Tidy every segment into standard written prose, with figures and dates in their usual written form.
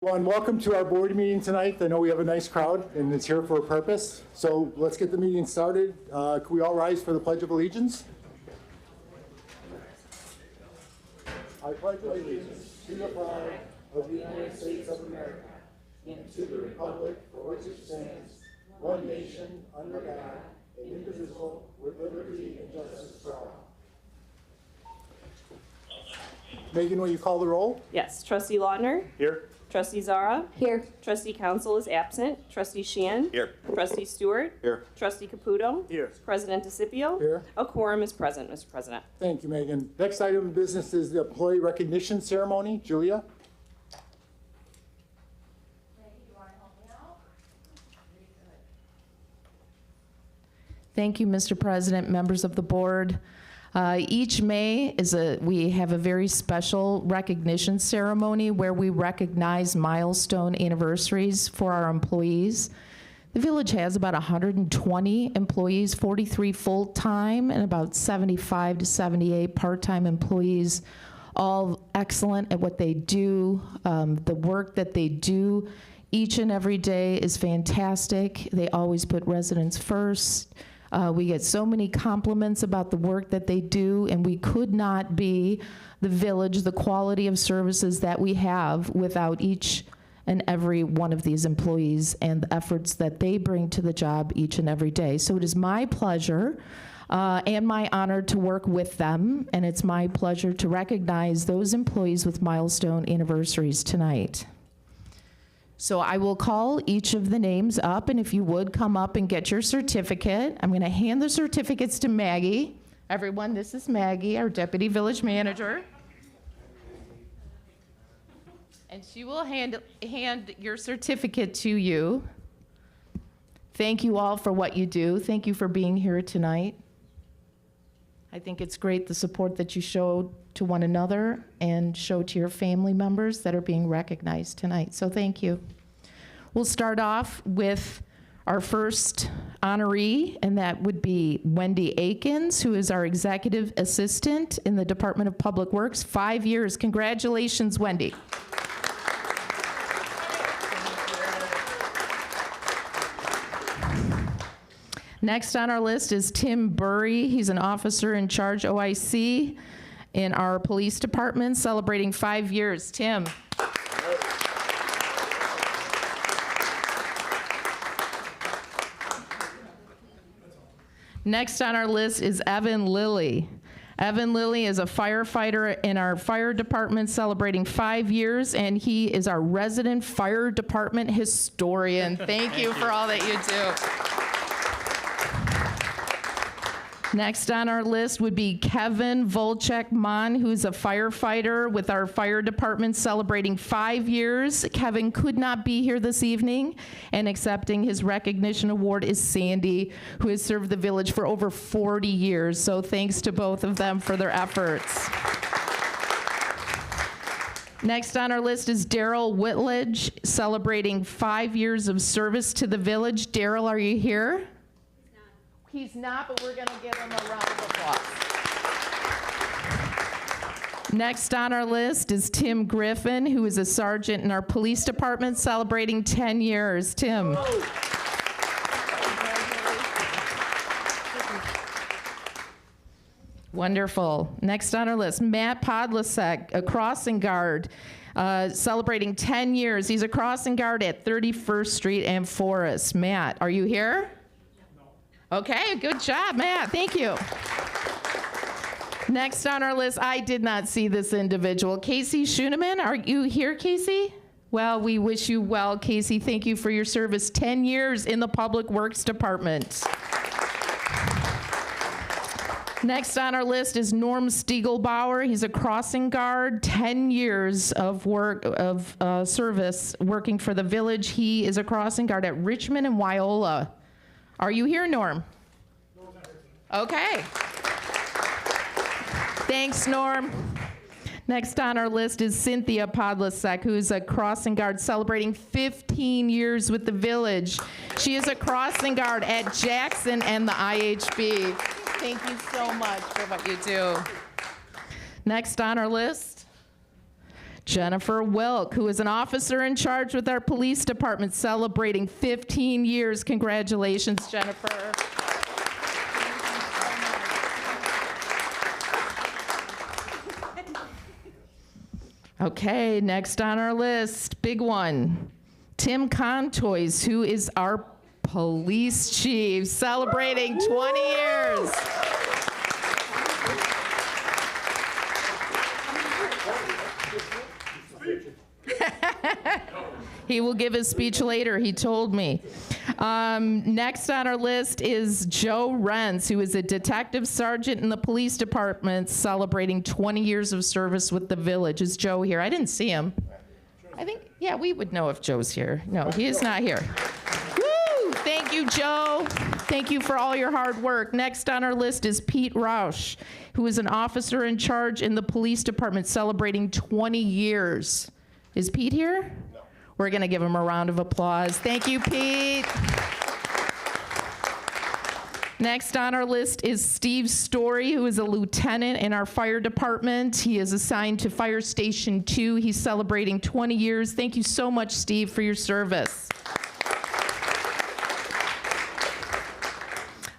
Well, and welcome to our board meeting tonight. I know we have a nice crowd and it's here for a purpose. So let's get the meeting started. Can we all rise for the Pledge of Allegiance? I pledge allegiance to the flag of the United States of America and to the republic for which it stands, one nation, under God, indivisible, with liberty and justice for all. Megan, will you call the roll? Yes. Trustee Lautner? Here. Trustee Zara? Here. Trustee Council is absent. Trustee Sheehan? Here. Trustee Stewart? Here. Trustee Caputo? Here. President DeCipio? Here. A quorum is present, Mr. President. Thank you, Megan. Next item of business is the employee recognition ceremony. Julia? Thank you, Mr. President, members of the board. Each May we have a very special recognition ceremony where we recognize milestone anniversaries for our employees. The village has about 120 employees, 43 full-time and about 75 to 78 part-time employees, all excellent at what they do. The work that they do each and every day is fantastic. They always put residents first. We get so many compliments about the work that they do, and we could not be the village, the quality of services that we have without each and every one of these employees and the efforts that they bring to the job each and every day. So it is my pleasure and my honor to work with them, and it's my pleasure to recognize those employees with milestone anniversaries tonight. So I will call each of the names up, and if you would come up and get your certificate. I'm going to hand the certificates to Maggie. Everyone, this is Maggie, our Deputy Village Manager. And she will hand your certificate to you. Thank you all for what you do. Thank you for being here tonight. I think it's great the support that you show to one another and show to your family members that are being recognized tonight. So thank you. We'll start off with our first honoree, and that would be Wendy Akins, who is our Executive Assistant in the Department of Public Works. 5 years. Congratulations, Wendy. Next on our list is Tim Burry. He's an officer in charge OIC in our police department, celebrating 5 years. Tim. Next on our list is Evan Lilly. Evan Lilly is a firefighter in our fire department, celebrating 5 years, and he is our resident fire department historian. Thank you for all that you do. Next on our list would be Kevin Volchek-Mon, who's a firefighter with our fire department, celebrating 5 years. Kevin could not be here this evening, and accepting his recognition award is Sandy, who has served the village for over 40 years. So thanks to both of them for their efforts. Next on our list is Daryl Whitledge, celebrating 5 years of service to the village. Daryl, are you here? He's not, but we're going to give him a round of applause. Next on our list is Tim Griffin, who is a sergeant in our police department, celebrating 10 years. Tim. Wonderful. Next on our list, Matt Podlasek, a crossing guard, celebrating 10 years. He's a crossing guard at 31st Street and Forest. Matt, are you here? Okay, good job, Matt. Thank you. Next on our list, I did not see this individual. Casey Schooneman, are you here, Casey? Well, we wish you well, Casey. Thank you for your service. 10 years in the Public Works Department. Next on our list is Norm Stiegelbauer. He's a crossing guard, 10 years of service working for the village. He is a crossing guard at Richmond and Wyola. Are you here, Norm? Okay. Thanks, Norm. Next on our list is Cynthia Podlasek, who's a crossing guard celebrating 15 years with the village. She is a crossing guard at Jackson and the IHB. Thank you so much for what you do. Next on our list, Jennifer Wilk, who is an officer in charge with our police department, celebrating 15 years. Congratulations, Jennifer. Okay, next on our list, big one. Tim Contoys, who is our police chief, celebrating 20 years. He will give his speech later, he told me. Next on our list is Joe Renz, who is a detective sergeant in the police department, celebrating 20 years of service with the village. Is Joe here? I didn't see him. I think, yeah, we would know if Joe's here. No, he is not here. Woo! Thank you, Joe. Thank you for all your hard work. Next on our list is Pete Rausch, who is an officer in charge in the police department, celebrating 20 years. Is Pete here? No. We're going to give him a round of applause. Thank you, Pete. Next on our list is Steve Story, who is a lieutenant in our fire department. He is assigned to Fire Station 2. He's celebrating 20 years. Thank you so much, Steve, for your service.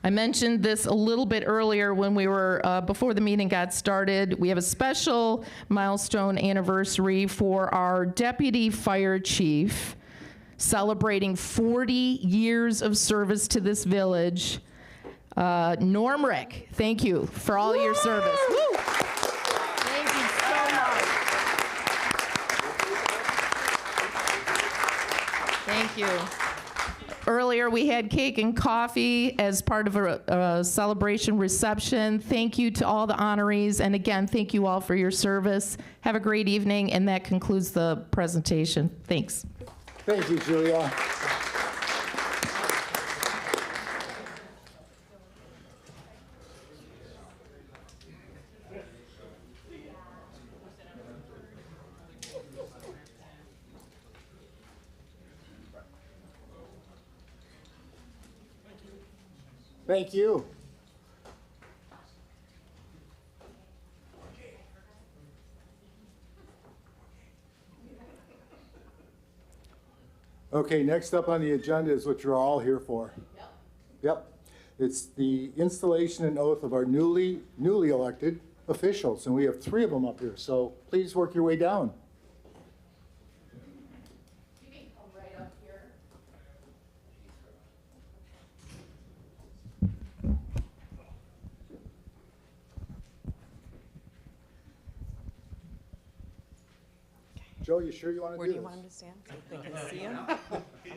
I mentioned this a little bit earlier when we were, before the meeting got started. We have a special milestone anniversary for our deputy fire chief, celebrating 40 years of service to this village. Norm Rick, thank you for all your service. Woo! Thank you so much. Thank you. Earlier, we had cake and coffee as part of a celebration reception. Thank you to all the honorees, and again, thank you all for your service. Have a great evening, and that concludes the presentation. Thanks. Thank you, Julia. Thank you. Okay, next up on the agenda is what you're all here for. Yep. It's the installation and oath of our newly elected officials, and we have 3 of them up here, so please work your way down. You can come right up here. Joe, you sure you want to Where do do you this? want him to stand so they can see him? I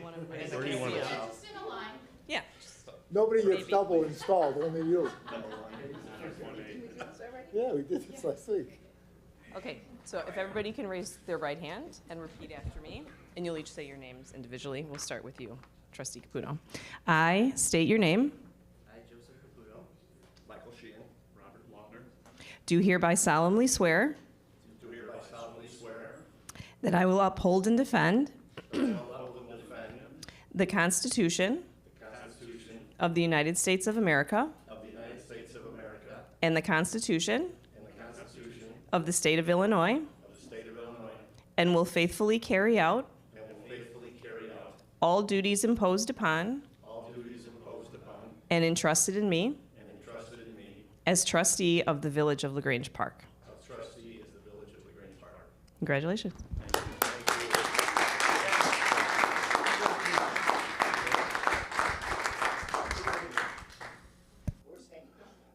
want him to raise his hand. Just in a line. Yeah. Nobody gets Maybe. double installed, only you. Yeah, we did this last week. Okay, so if everybody can raise their right hand and repeat after me, and you'll each say your names individually. We'll start with you, Trustee Caputo. I state your name. I, Joseph Caputo, Michael Sheehan, Robert Wagner, Do hereby solemnly swear do hereby solemnly swear that I will uphold and defend that I will uphold and defend the Constitution the Constitution of the United States of America of the United States of America and the Constitution and the Constitution of the State of Illinois, of the State of Illinois, and will faithfully carry out and will faithfully carry out all duties imposed upon all duties imposed upon and entrusted in me and entrusted in me as trustee of the Village of LaGrange Park. as trustee of the Village of LaGrange Park. Congratulations.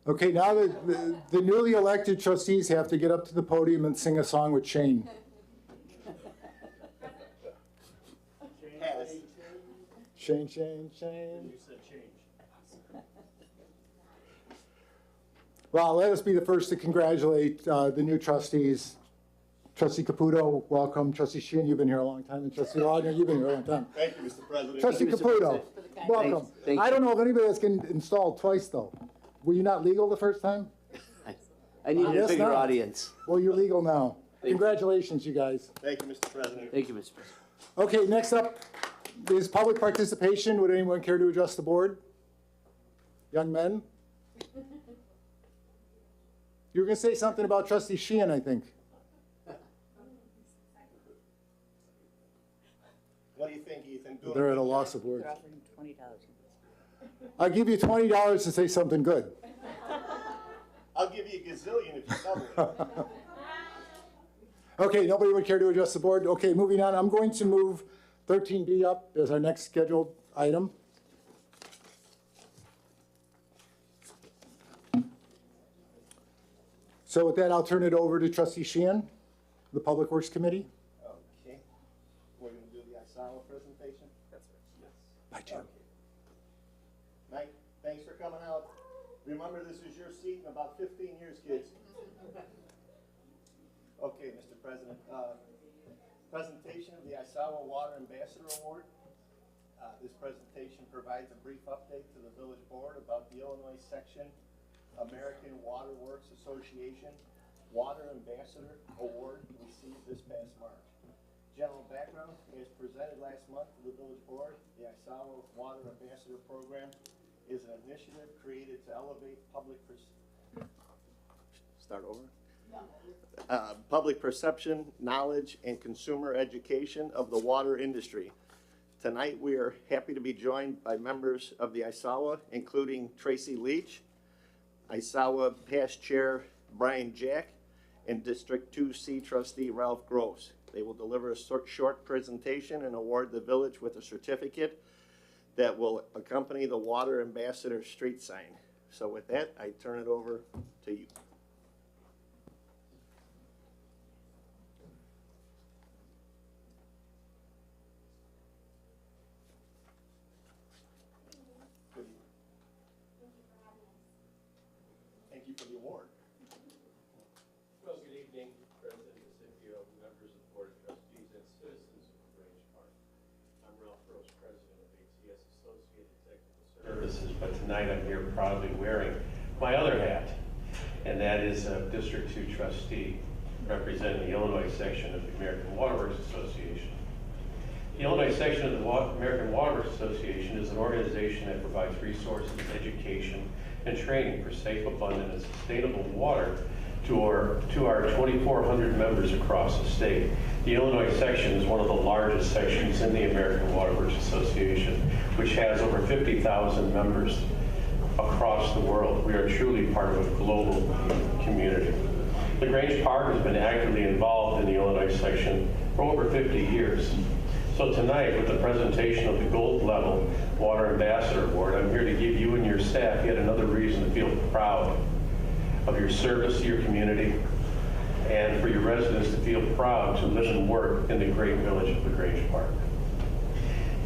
Okay, now the newly elected trustees have to get up to the podium and sing a song with Shane. Shane, Shane, Shane. Well, let us be the first to congratulate the new trustees. Trustee Caputo, welcome. Trustee Sheehan, you've been here a long time. And Trustee Wagner, you've been here a long time. Thank you, Mr. President. Trustee Caputo, welcome. Thank you. I don't know if anybody that's been installed twice, though. Were you not legal the first time? I needed a Yes, bigger no. audience. Well, you're legal now. Thank you. Congratulations, you guys. Thank you, Mr. President. Thank you, Mr. President. Okay, next up is public participation. Would anyone care to address the board? Young men? You were going to say something about Trustee Sheehan, I think. Ethan. Doing They're at a good loss job. of words. They're offering $20. I'll give you $20 to say something good. I'll give you a gazillion if you double it. Okay, nobody would care to address the board? Okay, moving on. I'm going to move 13B up as our next scheduled item. So with that, I'll turn it over to Trustee Sheehan, the Public Works Committee. Okay. We're going to do the Isawa presentation? That's right. Yes. By Jim. Mike, thanks for coming out. Remember, this is your seat in about 15 years, kids. Okay, Mr. President. Presentation of the Isawa Water Ambassador Award. This presentation provides a brief update to the Village Board about the Illinois Section American Water Works Association Water Ambassador Award received this past March. General background, as presented last month to the Village Board, the Isawa Water Ambassador Program is an initiative created to elevate public perception, knowledge, and consumer education of the water industry. Tonight, we are happy to be joined by members of the Isawa, including Tracy Leach, Isawa past chair Brian Jack, and District 2C trustee Ralph Gross. They will deliver a short presentation and award the village with a certificate that will accompany the Water Ambassador street sign. So with that, I turn it over to you. Thank you for the award. Well, good evening, President DeCipio, members of the Board of Trustees, and citizens of Grange Park. I'm Ralph Gross, President of ATS Associated Technical Services, but tonight I'm here proudly wearing my other hat, and that is a District 2 trustee representing the Illinois section of the American Water Works Association. The Illinois section of the American Water Works Association is an organization that provides resources, education, and training for safe, abundant, and sustainable water to our 2,400 members across the state. The Illinois section is one of the largest sections in the American Water Works Association, which has over 50,000 members across the world. We are truly part of a global community. The Grange Park has been actively involved in the Illinois section for over 50 years. So tonight, with the presentation of the Gold Level Water Ambassador Award, I'm here to give you and your staff yet another reason to feel proud of your service to your community, and for your residents to feel proud to live and work in the great village of the Grange Park.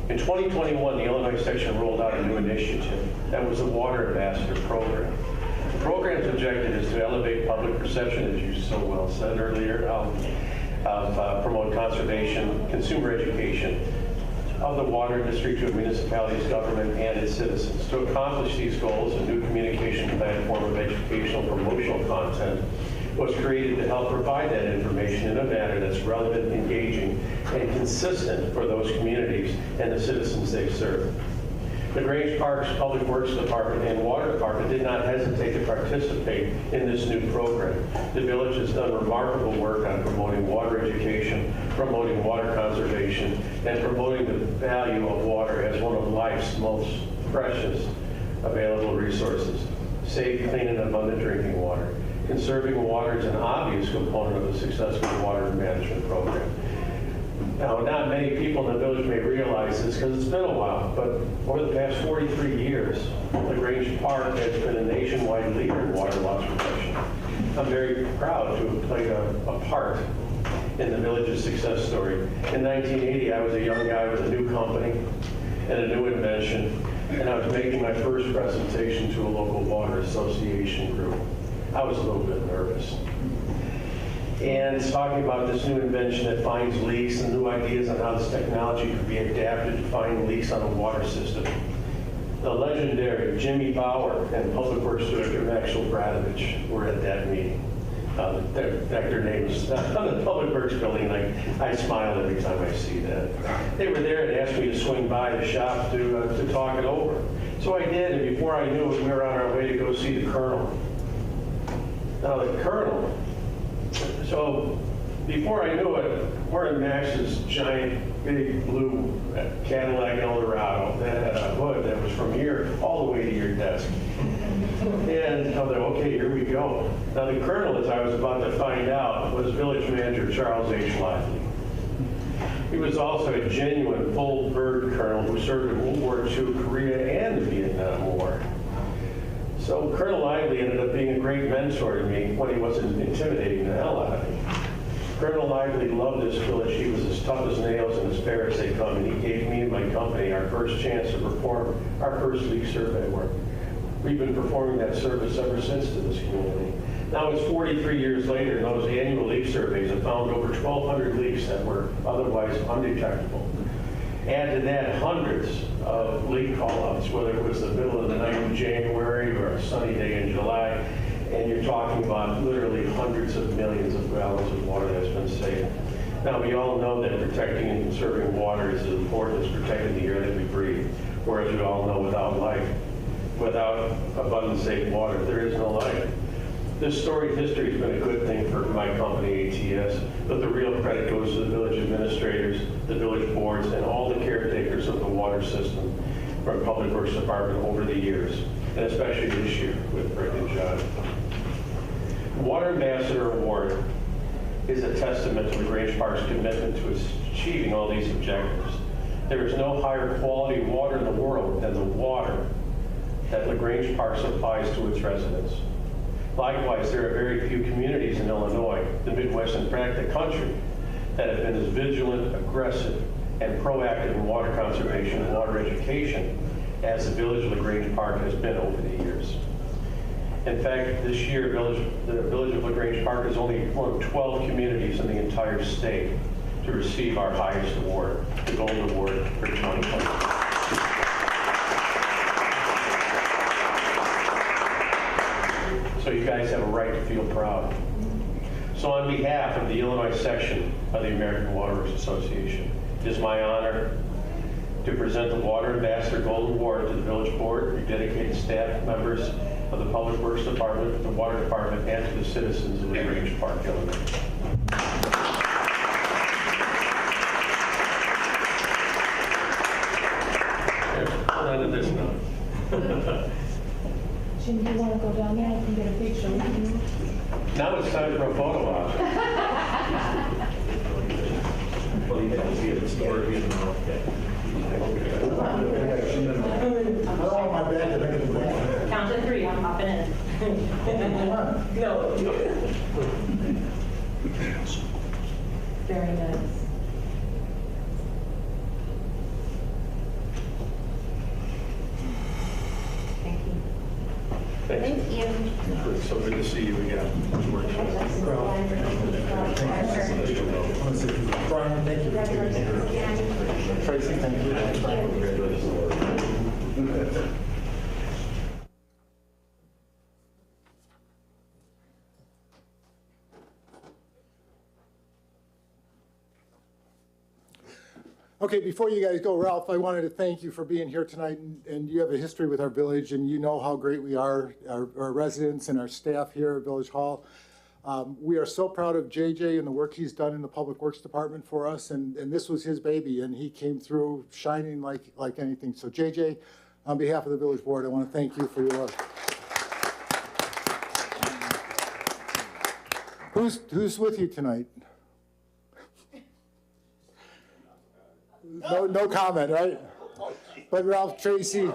In 2021, the Illinois section rolled out a new initiative. That was the Water Ambassador Program. The program's objective is to elevate public perception, as you so well said earlier, promote conservation, consumer education of the water industry to a municipality's government and its citizens. To accomplish these goals, a new communication platform of educational promotional content was created to help provide that information in a manner that's relevant, engaging, and consistent for those communities and the citizens they serve. The Grange Park's Public Works Department and Water Department did not hesitate to participate in this new program. The village has done remarkable work on promoting water education, promoting water conservation, and promoting the value of water as one of life's most precious available resources. Safe, clean, and abundant drinking water. Conserving water is an obvious component of a successful water management program. Now, not many people in the village may realize this because it's been a while, but over the past 43 years, the Grange Park has been a nationwide leader in water loss protection. I'm very proud to have played a part in the village's success story. In 1980, I was a young guy with a new company and a new invention, and I was making my first presentation to a local water association group. I was a little bit nervous. And it's talking about this new invention that finds leaks and new ideas on how this technology could be adapted to find leaks on a water system. The legendary Jimmy Bauer and Public Works Director Maxwell Bradovich were at that meeting. Their names on the Public Works building, and I smile every time I see that. They were there and asked me to swing by the shop to talk it over. So I did, and before I knew it, we were on our way to go see the Colonel. Now the Colonel, so before I knew it, we're in Max's giant big blue Cadillac Eldorado that had a hood that was from here all the way to your desk. And I was like, okay, here we go. Now the colonel, as I was about to find out, was village manager Charles H. Lively. He was also a genuine full-bird colonel who served in World War II, Korea, and the Vietnam War. So Colonel Lively ended up being a great mentor to me when he wasn't intimidating the hell out of me. Colonel Lively loved this village. He was as tough as nails and as fair as they come, and he gave me and my company our first chance to perform our first leak survey work. We've been performing that service ever since to this community. Now it's 43 years later, and those annual leak surveys have found over 1,200 leaks that were otherwise undetectable. Add to that hundreds of leak call-outs, whether it was the middle of the night in January or a sunny day in July, and you're talking about literally hundreds of millions of gallons of water that's been saved. Now, we all know that protecting and conserving water is as important as protecting the air that we breathe, whereas we all know without abundant, safe water, there is no life. This storied history has been a good thing for my company, ATS, but the real credit goes to the village administrators, the village boards, and all the caretakers of the water system from Public Works Department over the years, and especially this year with Rick and John. The Water Ambassador Award is a testament to LaGrange Park's commitment to achieving all these objectives. There is no higher quality water in the world than the water that LaGrange Park supplies to its residents. Likewise, there are very few communities in Illinois, the Midwest, and in fact the country, that have been as vigilant, aggressive, and proactive in water conservation and water education as the village of LaGrange Park has been over the years. In fact, this year, the village of LaGrange Park is only one of 12 communities in the entire state to receive our highest award, the Gold Award for 2020. So you guys have a right to feel proud. So on behalf of the Illinois section of the American Water Works Association, it is my honor to present the Water Ambassador Gold Award to the Village Board, your dedicated staff members of the Public Works Department, the Water Department, and to the citizens of LaGrange Park, Illinois. Hold on to this now. Jim, do you want to go down there? I can get a picture with you. Now it's time for a photo op. Count to 3, I'm hopping in. No. Very nice. Thank you. Thank you. It's so good to see you again. Brian, thank you for being here. Tracy, thank you. Okay, before you guys go, Ralph, I wanted to thank you for being here tonight, and you have a history with our village, and you know how great we are, our residents and our staff here at Village Hall. We are so proud of JJ and the work he's done in the Public Works Department for us, and this was his baby, and he came through shining like anything. So JJ, on behalf of the Village Board, I want to thank you for your work. Who's with you tonight? No comment, right? But Ralph, Tracy,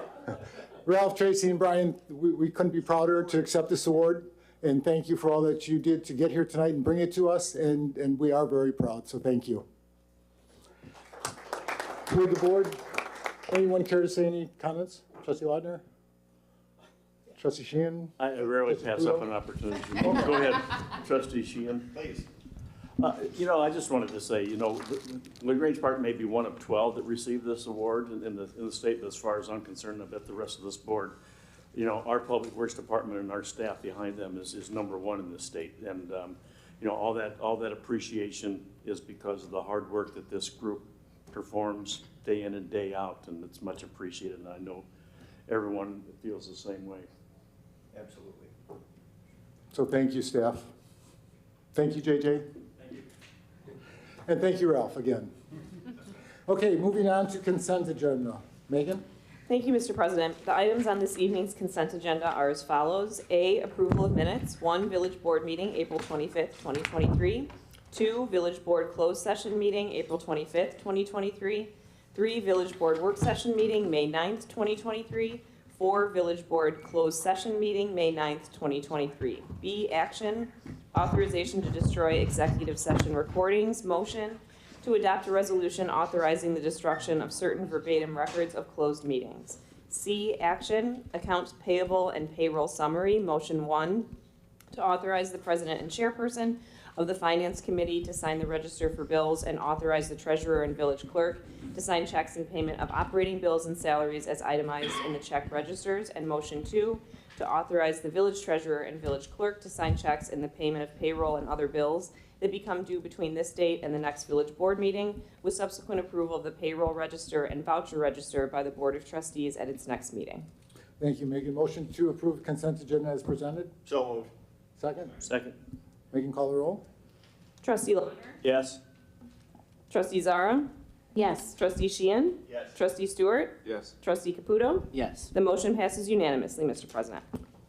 and Brian, we couldn't be prouder to accept this award. And thank you for all that you did to get here tonight and bring it to us. And we are very proud, so thank you. With the board, anyone care to say any comments? Trustee Laudner? Trustee Sheehan? I rarely pass up an opportunity. Go ahead, Trustee Sheehan. Please. I just wanted to say, LaGrange Park may be one of 12 that received this award in the state, but as far as I'm concerned, I bet the rest of this board, our Public Works Department and our staff behind them is #1 in the state. And, all that appreciation is because of the hard work that this group performs day in and day out, and it's much appreciated, and I know everyone feels the same way. Absolutely. So thank you, staff. Thank you, JJ. And thank you, Ralph, again. Okay, moving on to consent agenda. Megan? Thank you, Mr. President. The items on this evening's consent agenda are as follows. A, approval of minutes. 1, Village Board meeting, April 25th, 2023. 2, Village Board closed session meeting, April 25th, 2023. 3, Village Board work session meeting, May 9th, 2023. 4, Village Board closed session meeting, May 9th, 2023. B, action, authorization to destroy executive session recordings. Motion to adopt a resolution authorizing the destruction of certain verbatim records of closed meetings. C, action, accounts payable and payroll summary. Motion 1, to authorize the president and chairperson of the Finance Committee to sign the register for bills and authorize the treasurer and village clerk to sign checks in payment of operating bills and salaries as itemized in the check registers. And motion 2, to authorize the village treasurer and village clerk to sign checks in the payment of payroll and other bills that become due between this date and the next village board meeting, with subsequent approval of the payroll register and voucher register by the Board of Trustees at its next meeting. Thank you, Megan. Motion to approve the consent agenda as presented. So moved. Second? Second. Megan, call the roll. Trustee Lohner? Yes. Trustee Zara? Yes. Trustee Sheehan? Yes. Trustee Stewart? Yes. Trustee Caputo? Yes. The motion passes unanimously, Mr. President.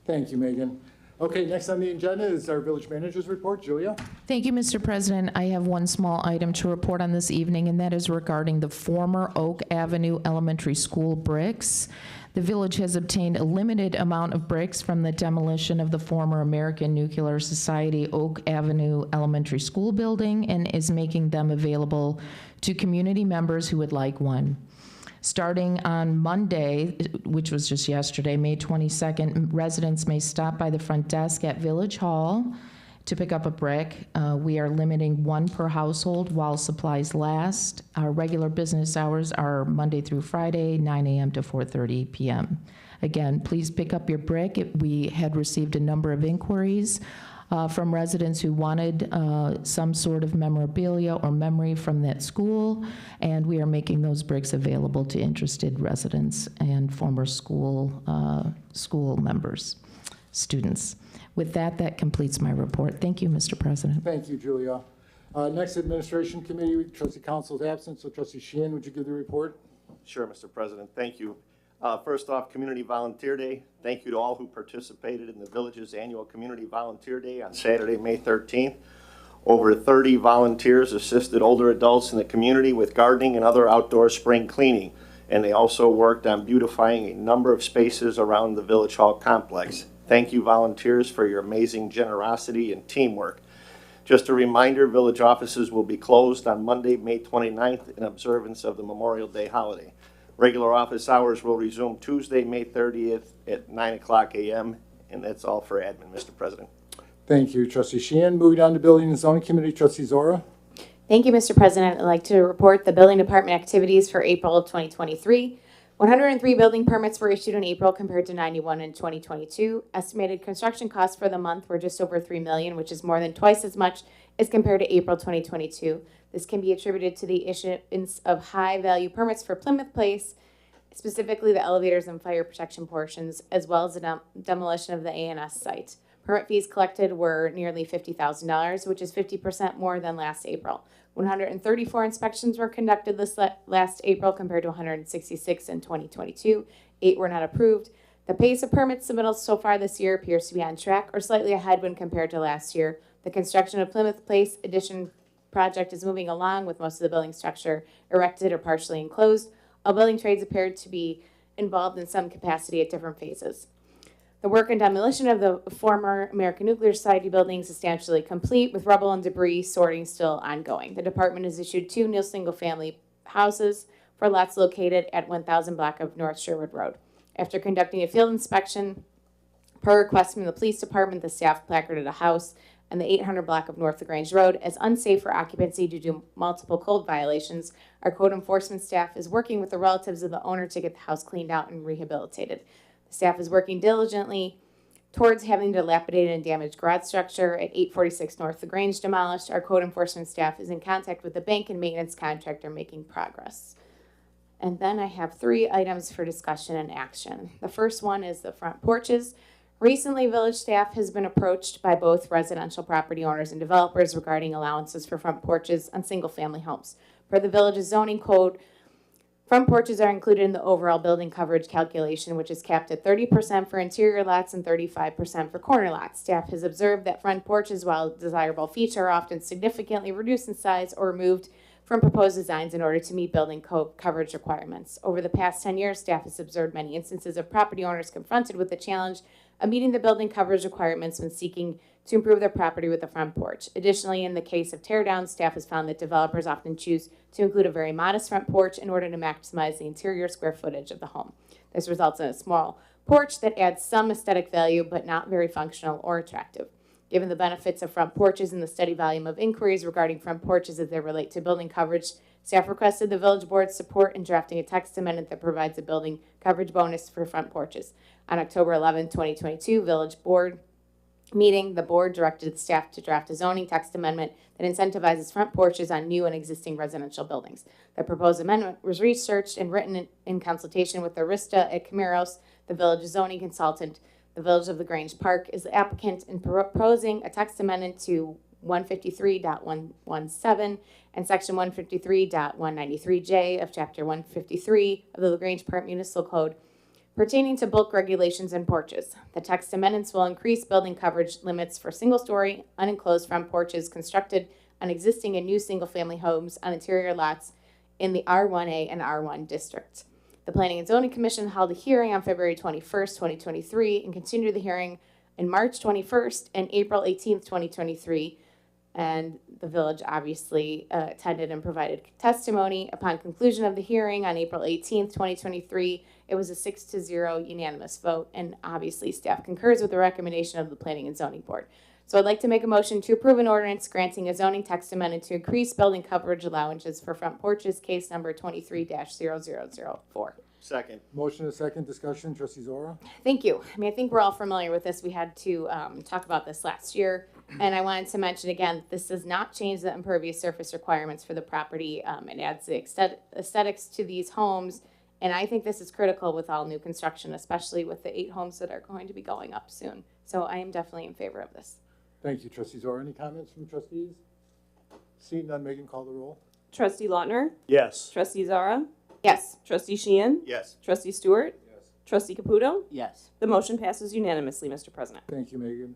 Thank you, Megan. Okay, next on the agenda is our village manager's report. Julia? Thank you, Mr. President. I have one small item to report on this evening, and that is regarding the former Oak Avenue Elementary School bricks. The village has obtained a limited amount of bricks from the demolition of the former American Nuclear Society Oak Avenue Elementary School building and is making them available to community members who would like one. Starting on Monday, which was just yesterday, May 22nd, residents may stop by the front desk at Village Hall to pick up a brick. We are limiting one per household while supplies last. Our regular business hours are Monday through Friday, 9 a.m. to 4:30 p.m. Again, please pick up your brick. We had received a number of inquiries from residents who wanted some sort of memorabilia or memory from that school, and we are making those bricks available to interested residents and former school members, students. With that, that completes my report. Thank you, Mr. President. Thank you, Julia. Next, Administration Committee. Trustee Council is absent, so Trustee Sheehan, would you give the report? Sure, Mr. President. Thank you. First off, Community Volunteer Day. Thank you to all who participated in the village's annual Community Volunteer Day on Saturday, May 13th. Over 30 volunteers assisted older adults in the community with gardening and other outdoor spring cleaning, and they also worked on beautifying a number of spaces around the Village Hall complex. Thank you, volunteers, for your amazing generosity and teamwork. Just a reminder, village offices will be closed on Monday, May 29th in observance of the Memorial Day holiday. Regular office hours will resume Tuesday, May 30th at 9:00 a.m., and that's all for admin, Mr. President. Thank you, Trustee Sheehan. Moving on to Building and Zoning Committee, Trustee Zora. Thank you, Mr. President. I'd like to report the building department activities for April of 2023. 103 building permits were issued in April compared to 91 in 2022. Estimated construction costs for the month were just over $3 million, which is more than twice as much as compared to April 2022. This can be attributed to the issuance of high-value permits for Plymouth Place, specifically the elevators and fire protection portions, as well as the demolition of the A&S site. Permit fees collected were nearly $50,000, which is 50% more than last April. 134 inspections were conducted this last April compared to 166 in 2022. 8 were not approved. The pace of permit submittals so far this year appears to be on track or slightly ahead when compared to last year. The construction of Plymouth Place addition project is moving along with most of the building structure erected or partially enclosed. All building trades appeared to be involved in some capacity at different phases. The work and demolition of the former American Nuclear Society building is substantially complete, with rubble and debris sorting still ongoing. The department has issued 2 new single-family houses for lots located at 1000 block of North Sherwood Road. After conducting a field inspection, per request from the police department, the staff placarded a house on the 800 block of North Grange Road as unsafe for occupancy due to multiple code violations. Our code enforcement staff is working with the relatives of the owner to get the house cleaned out and rehabilitated. The staff is working diligently towards having the dilapidated and damaged garage structure at 846 North Grange demolished. Our code enforcement staff is in contact with the bank and maintenance contractor making progress. And then I have 3 items for discussion and action. The first one is the front porches. Recently, village staff has been approached by both residential property owners and developers regarding allowances for front porches on single-family homes. Per the village's zoning code, front porches are included in the overall building coverage calculation, which is capped at 30% for interior lots and 35% for corner lots. Staff has observed that front porches, while a desirable feature, are often significantly reduced in size or removed from proposed designs in order to meet building code coverage requirements. Over the past 10 years, staff has observed many instances of property owners confronted with the challenge of meeting the building coverage requirements when seeking to improve their property with a front porch. Additionally, in the case of teardown, staff has found that developers often choose to include a very modest front porch in order to maximize the interior square footage of the home. This results in a small porch that adds some aesthetic value but not very functional or attractive. Given the benefits of front porches and the steady volume of inquiries regarding front porches as they relate to building coverage, staff requested the village board's support in drafting a text amendment that provides a building coverage bonus for front porches. On October 11, 2022, village board meeting, the board directed the staff to draft a zoning text amendment that incentivizes front porches on new and existing residential buildings. The proposed amendment was researched and written in consultation with Arista at Camaros, the village zoning consultant. The Village of the Grange Park is the applicant in proposing a text amendment to 153.117 and section 153.193J of chapter 153 of the Grange Park Municipal Code pertaining to bulk regulations and porches. The text amendments will increase building coverage limits for single-story, unenclosed front porches constructed on existing and new single-family homes on interior lots in the R1A and R1 districts. The Planning and Zoning Commission held a hearing on February 21st, 2023, and continued the hearing in March 21st and April 18th, 2023. And the village obviously attended and provided testimony. Upon conclusion of the hearing on April 18th, 2023, it was a 6-0 unanimous vote, and obviously staff concurs with the recommendation of the Planning and Zoning Board. So I'd like to make a motion to approve an ordinance granting a zoning text amendment to increase building coverage allowances for front porches, case number 23-0004. Second. Motion and second discussion, trustee Zora. Thank you. I mean, I think we're all familiar with this. We had to talk about this last year. And I wanted to mention again, this does not change the impervious surface requirements for the property. It adds the aesthetics to these homes. And I think this is critical with all new construction, especially with the 8 homes that are going to be going up soon. So I am definitely in favor of this. Thank you, trustee Zora. Any comments from trustees? Seeing none, Megan, call the roll. Trustee Lautner? Yes. Trustee Zara? Yes. Trustee Sheehan? Yes. Trustee Stewart? Yes. Trustee Caputo? Yes. The motion passes unanimously, Mr. President. Thank you, Megan.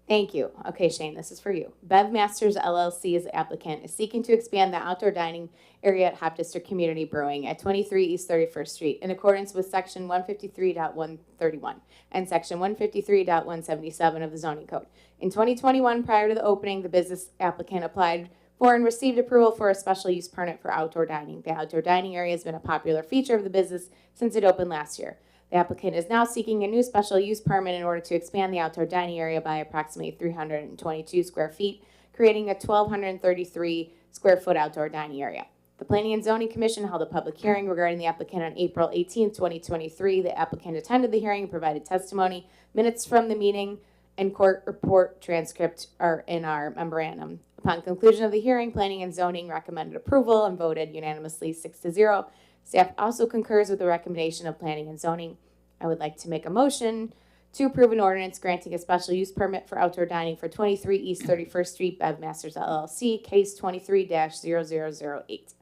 Thank you. Okay, Shane, this is for you. Bev Masters LLC as the applicant is seeking to expand the outdoor dining area at Hop District Community Brewing at 23 East 31st Street in accordance with section 153.131 and section 153.177 of the zoning code. In 2021, prior to the opening, the business applicant applied for and received approval for a special use permit for outdoor dining. The outdoor dining area has been a popular feature of the business since it opened last year. The applicant is now seeking a new special use permit in order to expand the outdoor dining area by approximately 322 square feet, creating a 1,233 square foot outdoor dining area. The Planning and Zoning Commission held a public hearing regarding the applicant on April 18, 2023. The applicant attended the hearing and provided testimony. Minutes from the meeting and court report transcript are in our memorandum. Upon conclusion of the hearing, Planning and Zoning recommended approval and voted unanimously 6-0. Staff also concurs with the recommendation of Planning and Zoning. I would like to make a motion to approve an ordinance granting a special use permit for outdoor dining for 23 East 31st Street, Bev Masters LLC, case 23-0008.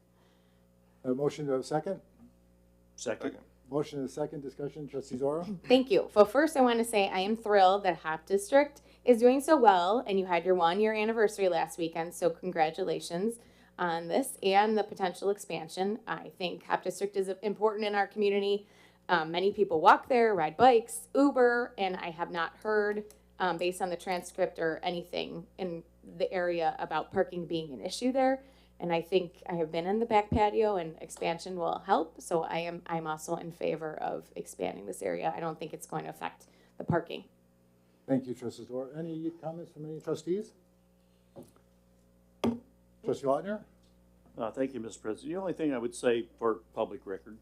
A motion to have a second? Second. Motion and a second discussion, trustee Zora. Thank you. Well, first I want to say I am thrilled that Hop District is doing so well, and you had your 1-year anniversary last weekend, so congratulations on this and the potential expansion. I think Hop District is important in our community. Many people walk there, ride bikes, Uber, and I have not heard, based on the transcript or anything in the area about parking being an issue there. And I think I have been in the back patio, and expansion will help. So I'm also in favor of expanding this area. I don't think it's going to affect the parking. Thank you, trustee Zora. Any comments from any trustees? Trustee Lautner? Thank you, Mr. President. The only thing I would say for public record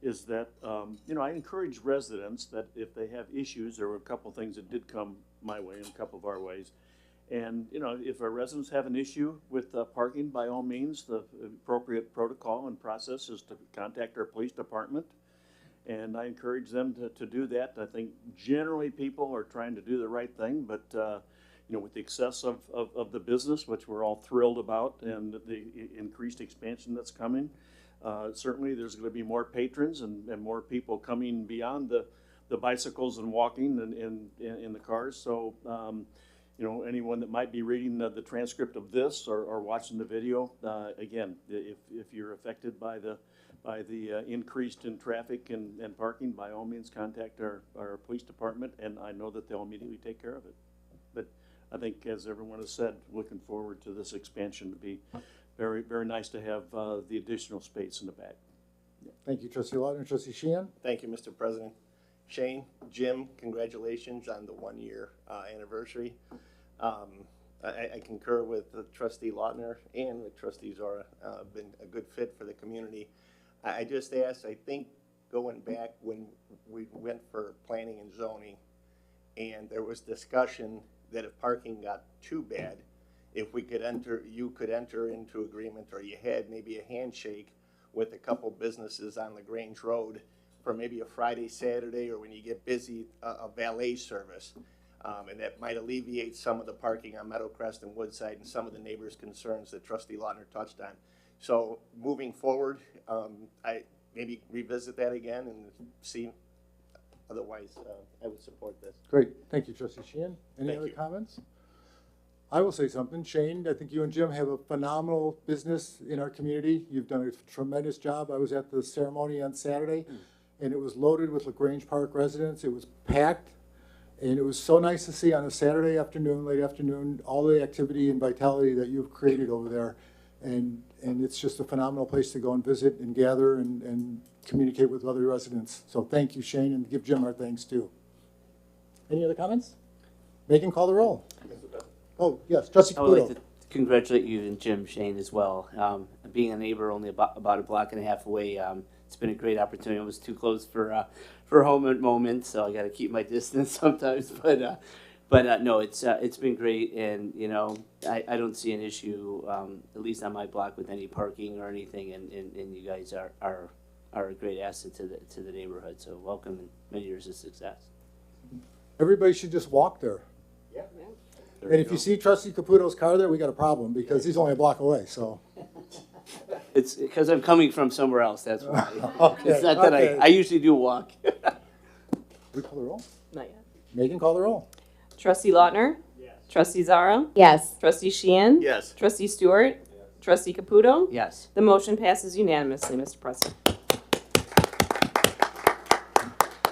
is that, I encourage residents that if they have issues, there were a couple of things that did come my way and a couple of our ways. And, if our residents have an issue with parking, by all means, the appropriate protocol and process is to contact our police department. And I encourage them to do that. I think generally people are trying to do the right thing, but, with the success of the business, which we're all thrilled about, and the increased expansion that's coming, certainly there's going to be more patrons and more people coming beyond the bicycles and walking and in the cars. So, anyone that might be reading the transcript of this or watching the video, again, if you're affected by the increased in traffic and parking, by all means contact our police department, and I know that they'll immediately take care of it. But I think, as everyone has said, looking forward to this expansion. To be very, very nice to have the additional space in the back. Thank you, Trustee Lautner. Trustee Sheehan? Thank you, Mr. President. Shane, Jim, congratulations on the 1-year anniversary. I concur with Trustee Lautner and with Trustee Zora. Been a good fit for the community. I just asked, I think going back when we went for planning and zoning, and there was discussion that if parking got too bad, if we could you could enter into agreement, or you had maybe a handshake with a couple businesses on the Grange Road for maybe a Friday, Saturday, or when you get busy, a valet service. And that might alleviate some of the parking on Meadowcrest and Woodside and some of the neighbors' concerns that Trustee Lautner touched on. So moving forward, I maybe revisit that again and see. Otherwise, I would support this. Great. Thank you, Trustee Sheehan. Any Thank other you. comments? I will say something. Shane, I think you and Jim have a phenomenal business in our community. You've done a tremendous job. I was at the ceremony on Saturday, and it was loaded with LaGrange Park residents. It was packed, and it was so nice to see on a Saturday afternoon, late afternoon, all the activity and vitality that you've created over there. And it's just a phenomenal place to go and visit and gather and communicate with other residents. So thank you, Shane, and give Jim our thanks too. Any other comments? Megan, call the roll. Oh, yes, Trustee I would like Caputo. to congratulate you and Jim Shane as well. Being a neighbor only about a block and a half away, it's been a great opportunity. I was too close for home at moments, so I got to keep my distance sometimes. But no, it's been great, and I don't see an issue, at least on my block, with any parking or anything. And you guys are a great asset to the neighborhood. So welcome and many years of success. Everybody should just walk there. Yeah. And if you see Trustee Caputo's car there, we got a problem because he's only a block away, so. It's because I'm coming from somewhere else, that's why. Okay, It's not that okay. I usually do walk. We call the roll? Not yet. Megan, call the roll. Trustee Lautner? Yes. Trustee Zara? Yes. Trustee Sheehan? Yes. Trustee Stewart? Trustee Caputo? Yes. The motion passes unanimously, Mr. President.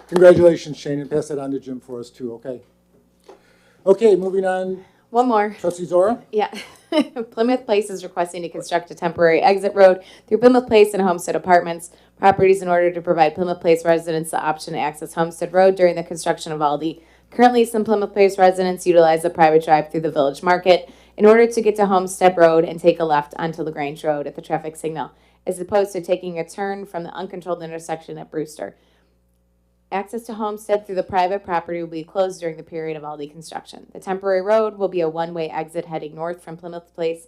Congratulations, Shane, and pass that on to Jim for us too, okay? Okay, moving on. One more. Trustee Zora? Yeah. Plymouth Place is requesting to construct a temporary exit road through Plymouth Place and Homestead Apartments properties in order to provide Plymouth Place residents the option to access Homestead Road during the construction of Aldi. Currently, some Plymouth Place residents utilize the private drive through the Village Market in order to get to Homestead Road and take a left onto LaGrange Road at the traffic signal, as opposed to taking a turn from the uncontrolled intersection at Brewster. Access to Homestead through the private property will be closed during the period of Aldi construction. The temporary road will be a one-way exit heading north from Plymouth Place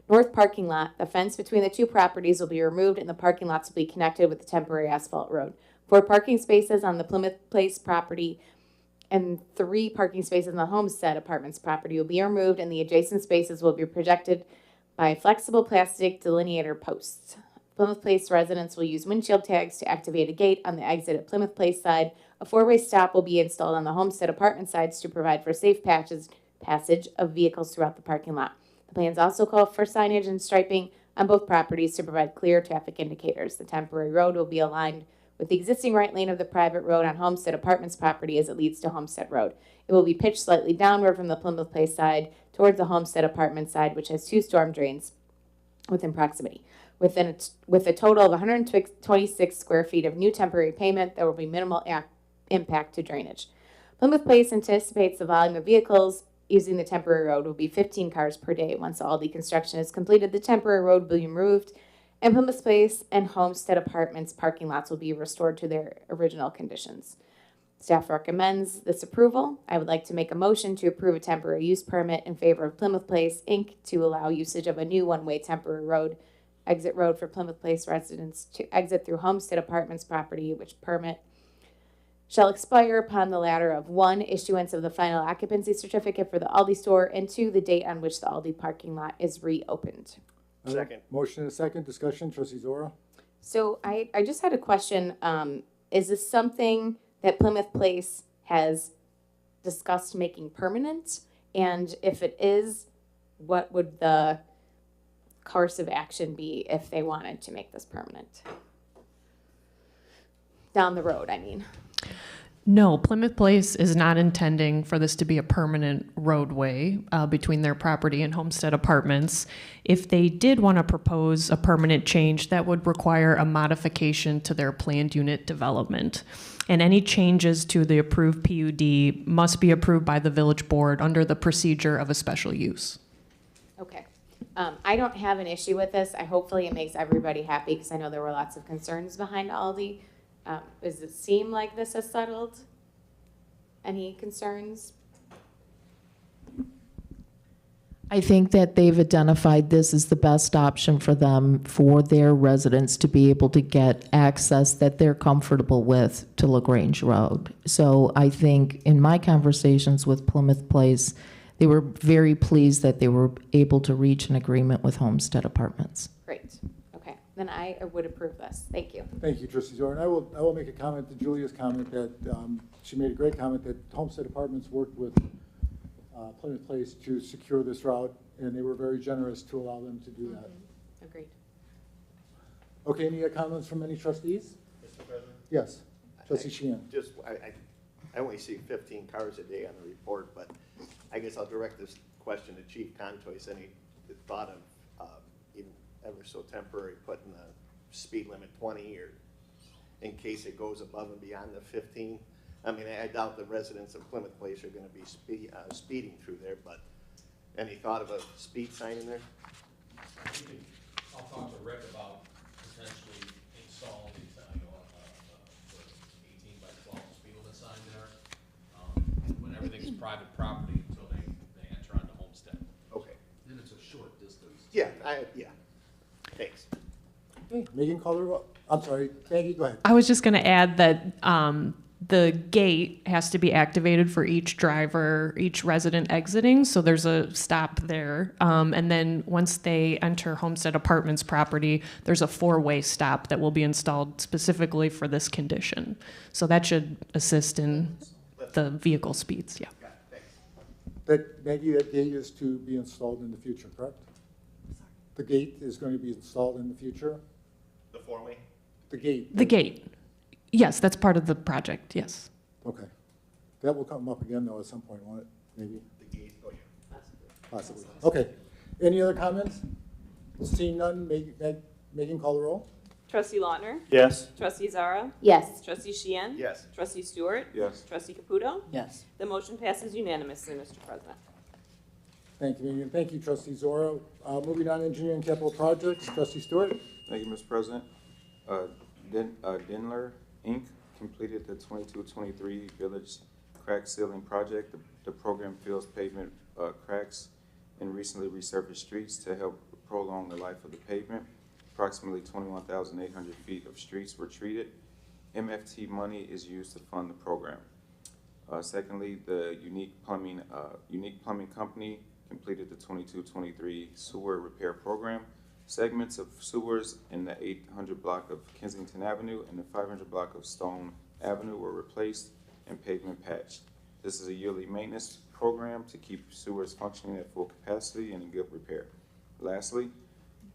North parking lot. The fence between the two properties will be removed and the parking lots will be connected with the temporary asphalt road. 4 parking spaces on the Plymouth Place property and 3 parking spaces on the Homestead Apartments property will be removed, and the adjacent spaces will be protected by flexible plastic delineator posts. Plymouth Place residents will use windshield tags to activate a gate on the exit at Plymouth Place side. A 4-way stop will be installed on the Homestead Apartment sides to provide for safe passage of vehicles throughout the parking lot. The plans also call for signage and striping on both properties to provide clear traffic indicators. The temporary road will be aligned with the existing right lane of the private road on Homestead Apartments property as it leads to Homestead Road. It will be pitched slightly downward from the Plymouth Place side towards the Homestead Apartments side, which has 2 storm drains within proximity. With a total of 126 square feet of new temporary pavement, there will be minimal impact to drainage. Plymouth Place anticipates the volume of vehicles using the temporary road will be 15 cars per day. Once all the construction is completed, the temporary road will be removed, and Plymouth Place and Homestead Apartments parking lots will be restored to their original conditions. Staff recommends this approval. I would like to make a motion to approve a temporary use permit in favor of Plymouth Place, Inc. to allow usage of a new one-way temporary exit road for Plymouth Place residents to exit through Homestead Apartments property, which permit shall expire upon the latter of 1, issuance of the final occupancy certificate for the Aldi store, and 2, the date on which the Aldi parking lot is reopened. Second. Motion and a second, discussion, trustee Zora? So I just had a question. Is this something that Plymouth Place has discussed making permanent? And if it is, what would the course of action be if they wanted to make this permanent? Down the road, I mean. No, Plymouth Place is not intending for this to be a permanent roadway between their property and Homestead Apartments. If they did want to propose a permanent change, that would require a modification to their planned unit development. And any changes to the approved PUD must be approved by the village board under the procedure of a special use. Okay. I don't have an issue with this. Hopefully it makes everybody happy because I know there were lots of concerns behind Aldi. Does it seem like this has settled? Any concerns? I think that they've identified this as the best option for them, for their residents to be able to get access that they're comfortable with to LaGrange Road. So I think in my conversations with Plymouth Place, they were very pleased that they were able to reach an agreement with Homestead Apartments. Great. Okay. Then I would approve this. Thank you. Thank you, trustee Zora. And I will make a comment to Julia's comment that she made a great comment that Homestead Apartments worked with Plymouth Place to secure this route, and they were very generous to allow them to do that. Agreed. Okay, any comments from any trustees? Mr. President? Yes, trustee Sheehan. Just, I only see 15 cars a day on the report, but I guess I'll direct this question to Chief Contois. Any thought of even ever so temporary putting the speed limit 20 or in case it goes above and beyond the 15? I mean, I doubt the residents of Plymouth Place are going to be speeding through there, but any thought of a speed sign in there? I'll talk to Rick about potentially installing these, the 18 by 12 speed limit sign there. When everything's private property until they enter onto Homestead. Okay. Then it's a short distance. Yeah, yeah. Thanks. Okay, Megan, call the roll. I'm sorry, Maggie, go ahead. I was just going to add that the gate has to be activated for each driver, each resident exiting, so there's a stop there. And then once they enter Homestead Apartments property, there's a 4-way stop that will be installed specifically for this condition. So that should assist in the vehicle speeds, yeah. Maggie, that gate is to be installed in the future, correct? The gate is going to be installed in the future? The 4-way? The gate? The gate, yes, that's part of the project, yes. Okay. That will come up again, though, at some point, won't it? Maybe? The gate, oh yeah. Possibly. Okay. Any other comments? Seeing none, Megan, call the roll. Trustee Lautner? Yes. Trustee Zara? Yes. Trustee Sheehan? Yes. Trustee Stewart? Yes. Trustee Caputo? Yes. The motion passes unanimously, Mr. President. Thank you, Megan. Thank you, trustee Zora. Moving on, engineering capital projects, trustee Stewart. Thank you, Mr. President. Denler, Inc. completed the 22-23 Village Crack Sealing Project. The program fills pavement cracks in recently resurfaced streets to help prolong the life of the pavement. Approximately 21,800 feet of streets were treated. MFT money is used to fund the program. Secondly, the Unique Plumbing Company completed the 22-23 sewer repair program. Segments of sewers in the 800 block of Kensington Avenue and the 500 block of Stone Avenue were replaced and pavement patched. This is a yearly maintenance program to keep sewers functioning at full capacity and in good repair. Lastly,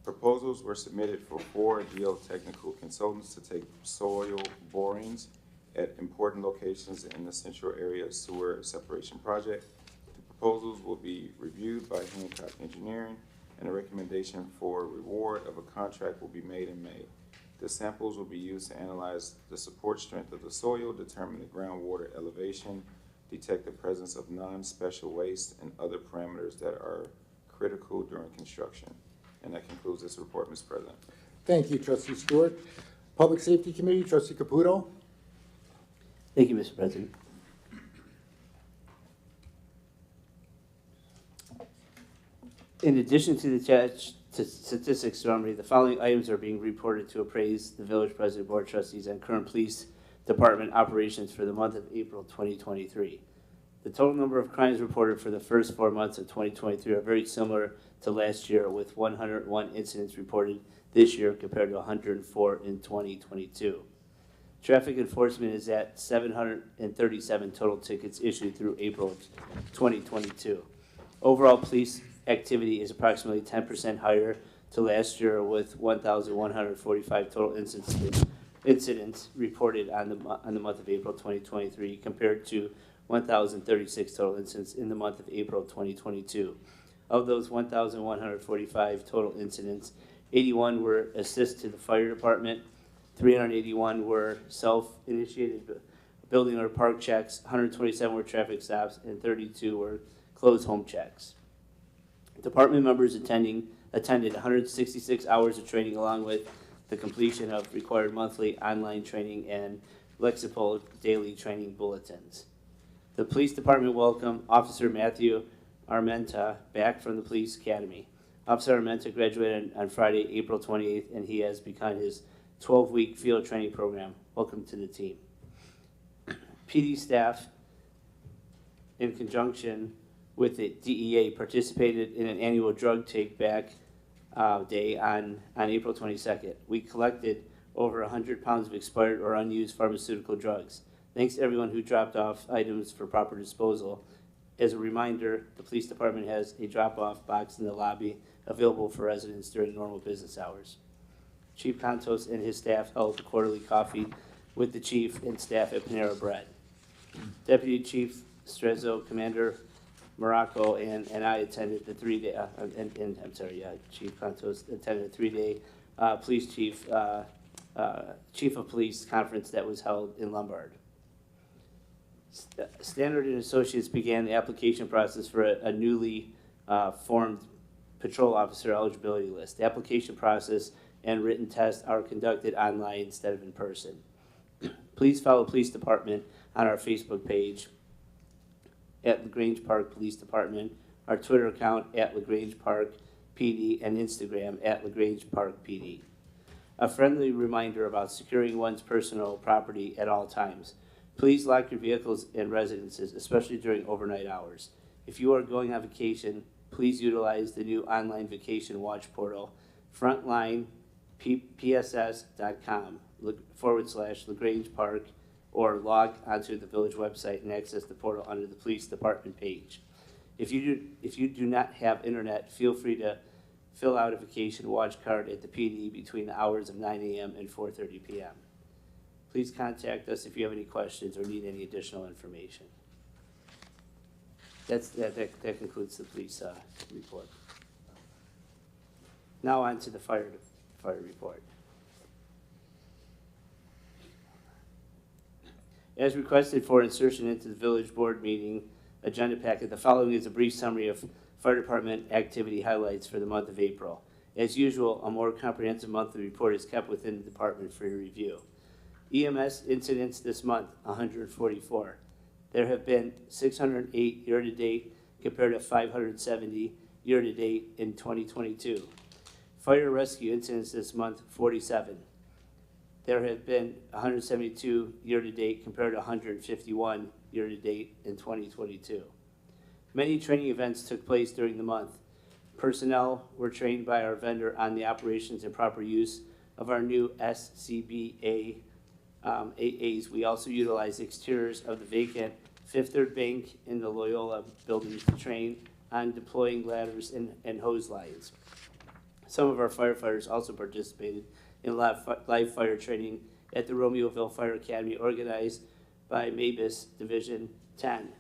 proposals were submitted for 4 geotechnical consultants to take soil borings at important locations in the central area sewer separation project. The proposals will be reviewed by Hancock Engineering, and a recommendation for reward of a contract will be made in May. The samples will be used to analyze the support strength of the soil, determine the groundwater elevation, detect the presence of non-special waste, and other parameters that are critical during construction. And that concludes this report, Mr. President. Thank you, trustee Stewart. Public Safety Committee, trustee Caputo. Thank you, Mr. President. In addition to the attached statistics summary, the following items are being reported to appraise the Village President, Board of Trustees, and current police Department operations for the month of April 2023. The total number of crimes reported for the first 4 months of 2023 are very similar to last year, with 101 incidents reported this year compared to 104 in 2022. Traffic enforcement is at 737 total tickets issued through April 2022. Overall police activity is approximately 10% higher to last year, with 1,145 total incidents reported on the month of April 2023 compared to 1,036 total incidents in the month of April 2022. Of those 1,145 total incidents, 81 were assist to the fire department, 381 were self-initiated building or park checks, 127 were traffic stops, and 32 were closed home checks. Department members attended 166 hours of training, along with the completion of required monthly online training and Lexipol daily training bulletins. The police department welcomed Officer Matthew Armenta back from the police academy. Officer Armenta graduated on Friday, April 28th, and he has begun his 12-week field training program. Welcome to the team. PD staff, in conjunction with the DEA, participated in an annual drug take-back day on April 22nd. We collected over 100 pounds of expired or unused pharmaceutical drugs. Thanks to everyone who dropped off items for proper disposal. As a reminder, the police department has a drop-off box in the lobby available for residents during normal business hours. Chief Contos and his staff held a quarterly coffee with the chief and staff at Panera Bread. Deputy Chief Strezzo, Commander Morocco, and I attended the three-day, Chief Contos attended a three-day police chief of police conference that was held in Lombard. Standard and Associates began the application process for a newly formed patrol officer eligibility list. The application process and written tests are conducted online instead of in person. Please follow Police Department on our Facebook page at LaGrange Park Police Department, our Twitter account at LaGrange Park PD, and Instagram at LaGrange Park PD. A friendly reminder about securing one's personal property at all times. Please lock your vehicles and residences, especially during overnight hours. If you are going on vacation, please utilize the new online vacation watch portal, frontlinepss.com/LaGrange Park, or log onto the village website and access the portal under the police department page. If you do not have internet, feel free to fill out a vacation watch card at the PD between the hours of 9 a.m. and 4:30 p.m. Please contact us if you have any questions or need any additional information. That concludes the police report. Now on to the fire report. As requested for insertion into the village board meeting agenda packet, the following is a brief summary of fire department activity highlights for the month of April. As usual, a more comprehensive monthly report is kept within the department for your review. EMS incidents this month, 144. There have been 608 year-to-date compared to 570 year-to-date in 2022. Fire rescue incidents this month, 47. There have been 172 year-to-date compared to 151 year-to-date in 2022. Many training events took place during the month. Personnel were trained by our vendor on the operations and proper use of our new SCBA AAs. We also utilized exteriors of the vacant Fifth Third Bank in the Loyola buildings to train on deploying ladders and hose lines. Some of our firefighters also participated in live fire training at the Romeoville Fire Academy organized by Mabus Division 10.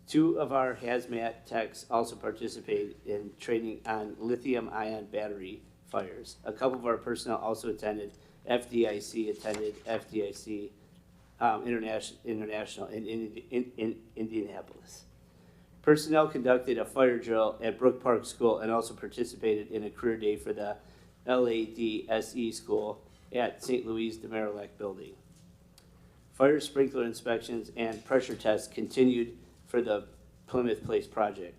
Two of our hazmat techs also participated in training on lithium-ion battery fires. A couple of our personnel also attended FDIC International in Indianapolis. Personnel conducted a fire drill at Brook Park School and also participated in a career day for the LADSE school at St. Louis de Marillac building. Fire sprinkler inspections and pressure tests continued for the Plymouth Place project.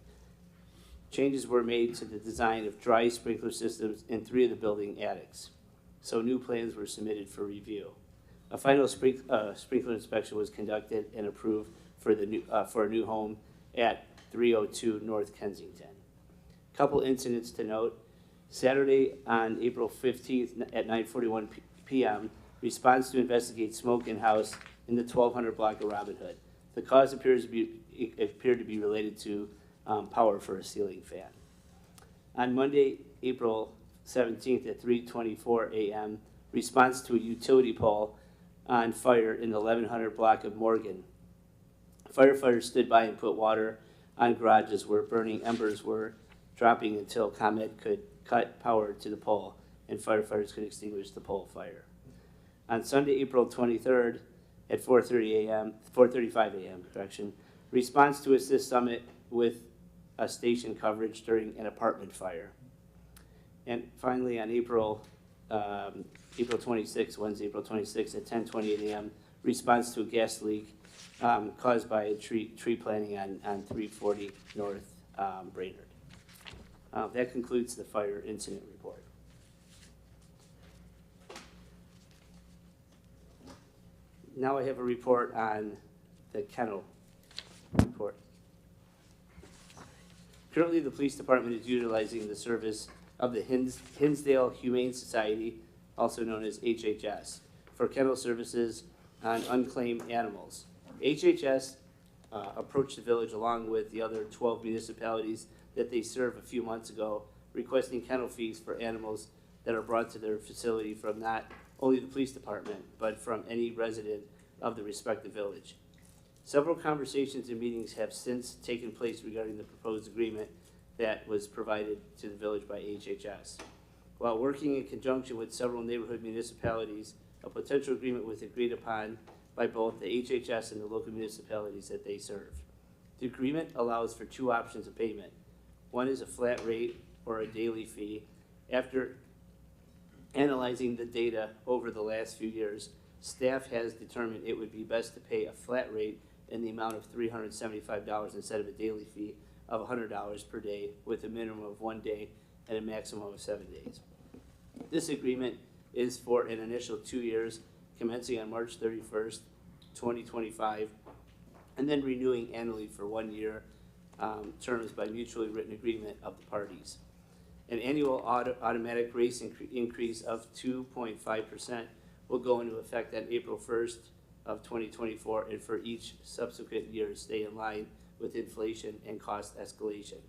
Changes were made to the design of dry sprinkler systems in 3 of the building attics, so new plans were submitted for review. A final sprinkler inspection was conducted and approved for a new home at 302 North Kensington. Couple incidents to note. Saturday on April 15th at 9:41 p.m., response to investigate smoke in house in the 1200 block of Robin Hood. The cause appeared to be related to power for a ceiling fan. On Monday, April 17th at 3:24 a.m., response to a utility pole on fire in the 1100 block of Morgan. Firefighters stood by and put water on garages where burning embers were dropping until ComEd could cut power to the pole and firefighters could extinguish the pole fire. On Sunday, April 23rd at 4:35 a.m., response to assist Summit with a station coverage during an apartment fire. And finally, on April 26th, Wednesday, April 26th at 10:28 a.m., response to a gas leak caused by a tree planting on 340 North Brainerd. That concludes the fire incident report. Now I have a report on the kennel report. Currently, the police department is utilizing the service of the Hinsdale Humane Society, also known as HHS, for kennel services on unclaimed animals. HHS approached the village along with the other 12 municipalities that they serve a few months ago, requesting kennel fees for animals that are brought to their facility from not only the police department, but from any resident of the respective village. Several conversations and meetings have since taken place regarding the proposed agreement that was provided to the village by HHS. While working in conjunction with several neighborhood municipalities, a potential agreement was agreed upon by both the HHS and the local municipalities that they serve. The agreement allows for two options of payment. One is a flat rate or a daily fee. After analyzing the data over the last few years, staff has determined it would be best to pay a flat rate in the amount of $375 instead of a daily fee of $100 per day with a minimum of 1 day and a maximum of 7 days. This agreement is for an initial 2 years, commencing on March 31st, 2025, and then renewing annually for 1 year terms by mutually written agreement of the parties. An annual automatic rate increase of 2.5% will go into effect on April 1st of 2024, and for each subsequent year stay in line with inflation and cost escalation.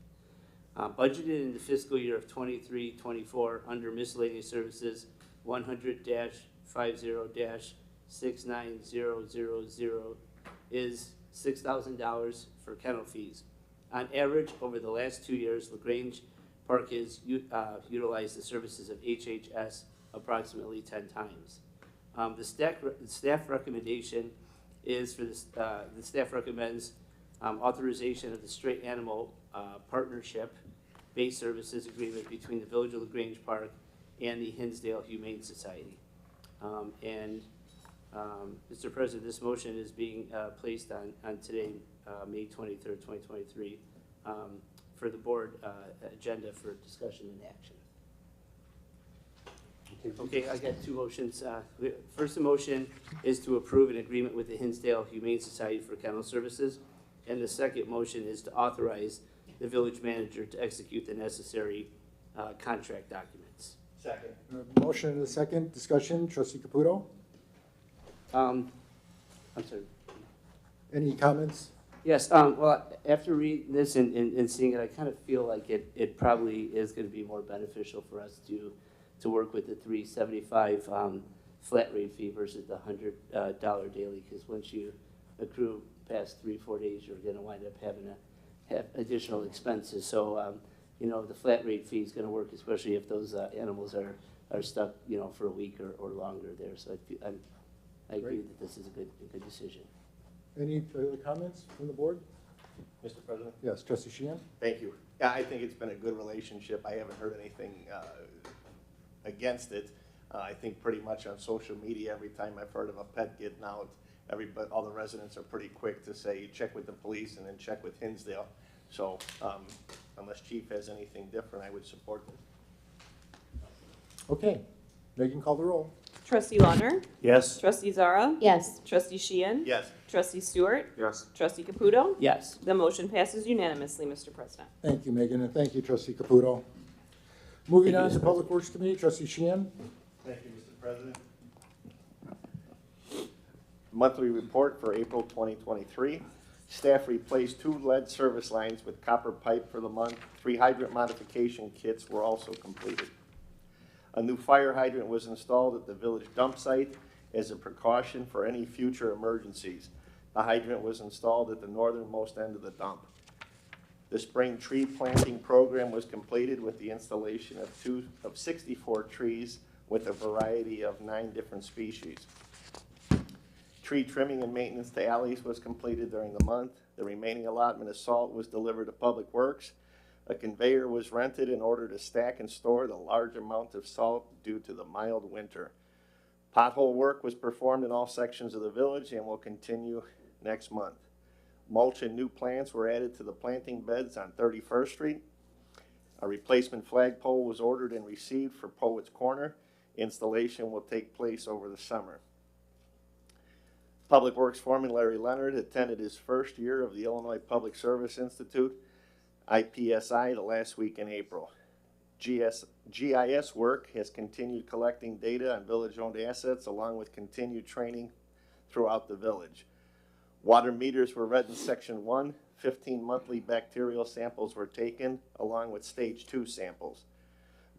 Budgeted in the fiscal year of 23-24 under miscellaneous services 100-50-69000 is $6,000 for kennel fees. On average, over the last 2 years, LaGrange Park has utilized the services of HHS approximately 10 times. The staff recommendation is for the staff recommends authorization of the Stray Animal Partnership-based services agreement between the Village of LaGrange Park and the Hinsdale Humane Society. Mr. President, this motion is being placed on today, May 23rd, 2023, for the board agenda for discussion and action. Okay, I got two motions. First motion is to approve an agreement with the Hinsdale Humane Society for kennel services, and the second motion is to authorize the village manager to execute the necessary contract documents. Second. Motion and a second. Discussion. Trustee Caputo? I'm sorry. Any comments? Yes, well, after reading this and seeing it, I kind of feel like it probably is going to be more beneficial for us to work with the $375 flat rate fee versus the $100 daily, because once you accrue past 3-4 days, you're going to wind up having to have additional expenses. So, the flat rate fee is going to work, especially if those animals are stuck, for a week or longer there. So I agree that this is a good decision. Any other comments from the board? Mr. President? Yes, Trustee Sheehan? Thank you. Yeah, I think it's been a good relationship. I haven't heard anything against it. I think pretty much on social media, every time I've heard of a pet getting out, all the residents are pretty quick to say, check with the police and then check with Hinsdale. So unless Chief has anything different, I would support this. Okay. Megan, call the roll. Trustee Lunner, Yes. Trustee Zara, Yes. Trustee Sheehan, Yes. Trustee Stewart, Yes. Trustee Caputo. Yes. The motion passes unanimously, Mr. President. Thank you, Megan, and thank you, Trustee Caputo. Moving on to Public Works Committee, Trustee Sheehan. Thank you, Mr. President. Monthly report for April 2023. Staff replaced 2 lead service lines with copper pipe for the month. 3 hydrant modification kits were also completed. A new fire hydrant was installed at the village dump site as a precaution for any future emergencies. The hydrant was installed at the northernmost end of the dump. The spring tree planting program was completed with the installation of 64 trees with a variety of 9 different species. Tree trimming and maintenance to alleys was completed during the month. The remaining allotment of salt was delivered to Public Works. A conveyor was rented in order to stack and store the large amount of salt due to the mild winter. Pothole work was performed in all sections of the village and will continue next month. Mulch and new plants were added to the planting beds on 31st Street. A replacement flagpole was ordered and received for Poets Corner. Installation will take place over the summer. Public Works Foreman Larry Leonard attended his first year of the Illinois Public Service Institute, IPSI, the last week in April. GIS work has continued collecting data on village-owned assets along with continued training throughout the village. Water meters were read in Section 1. 15 monthly bacterial samples were taken along with Stage 2 samples.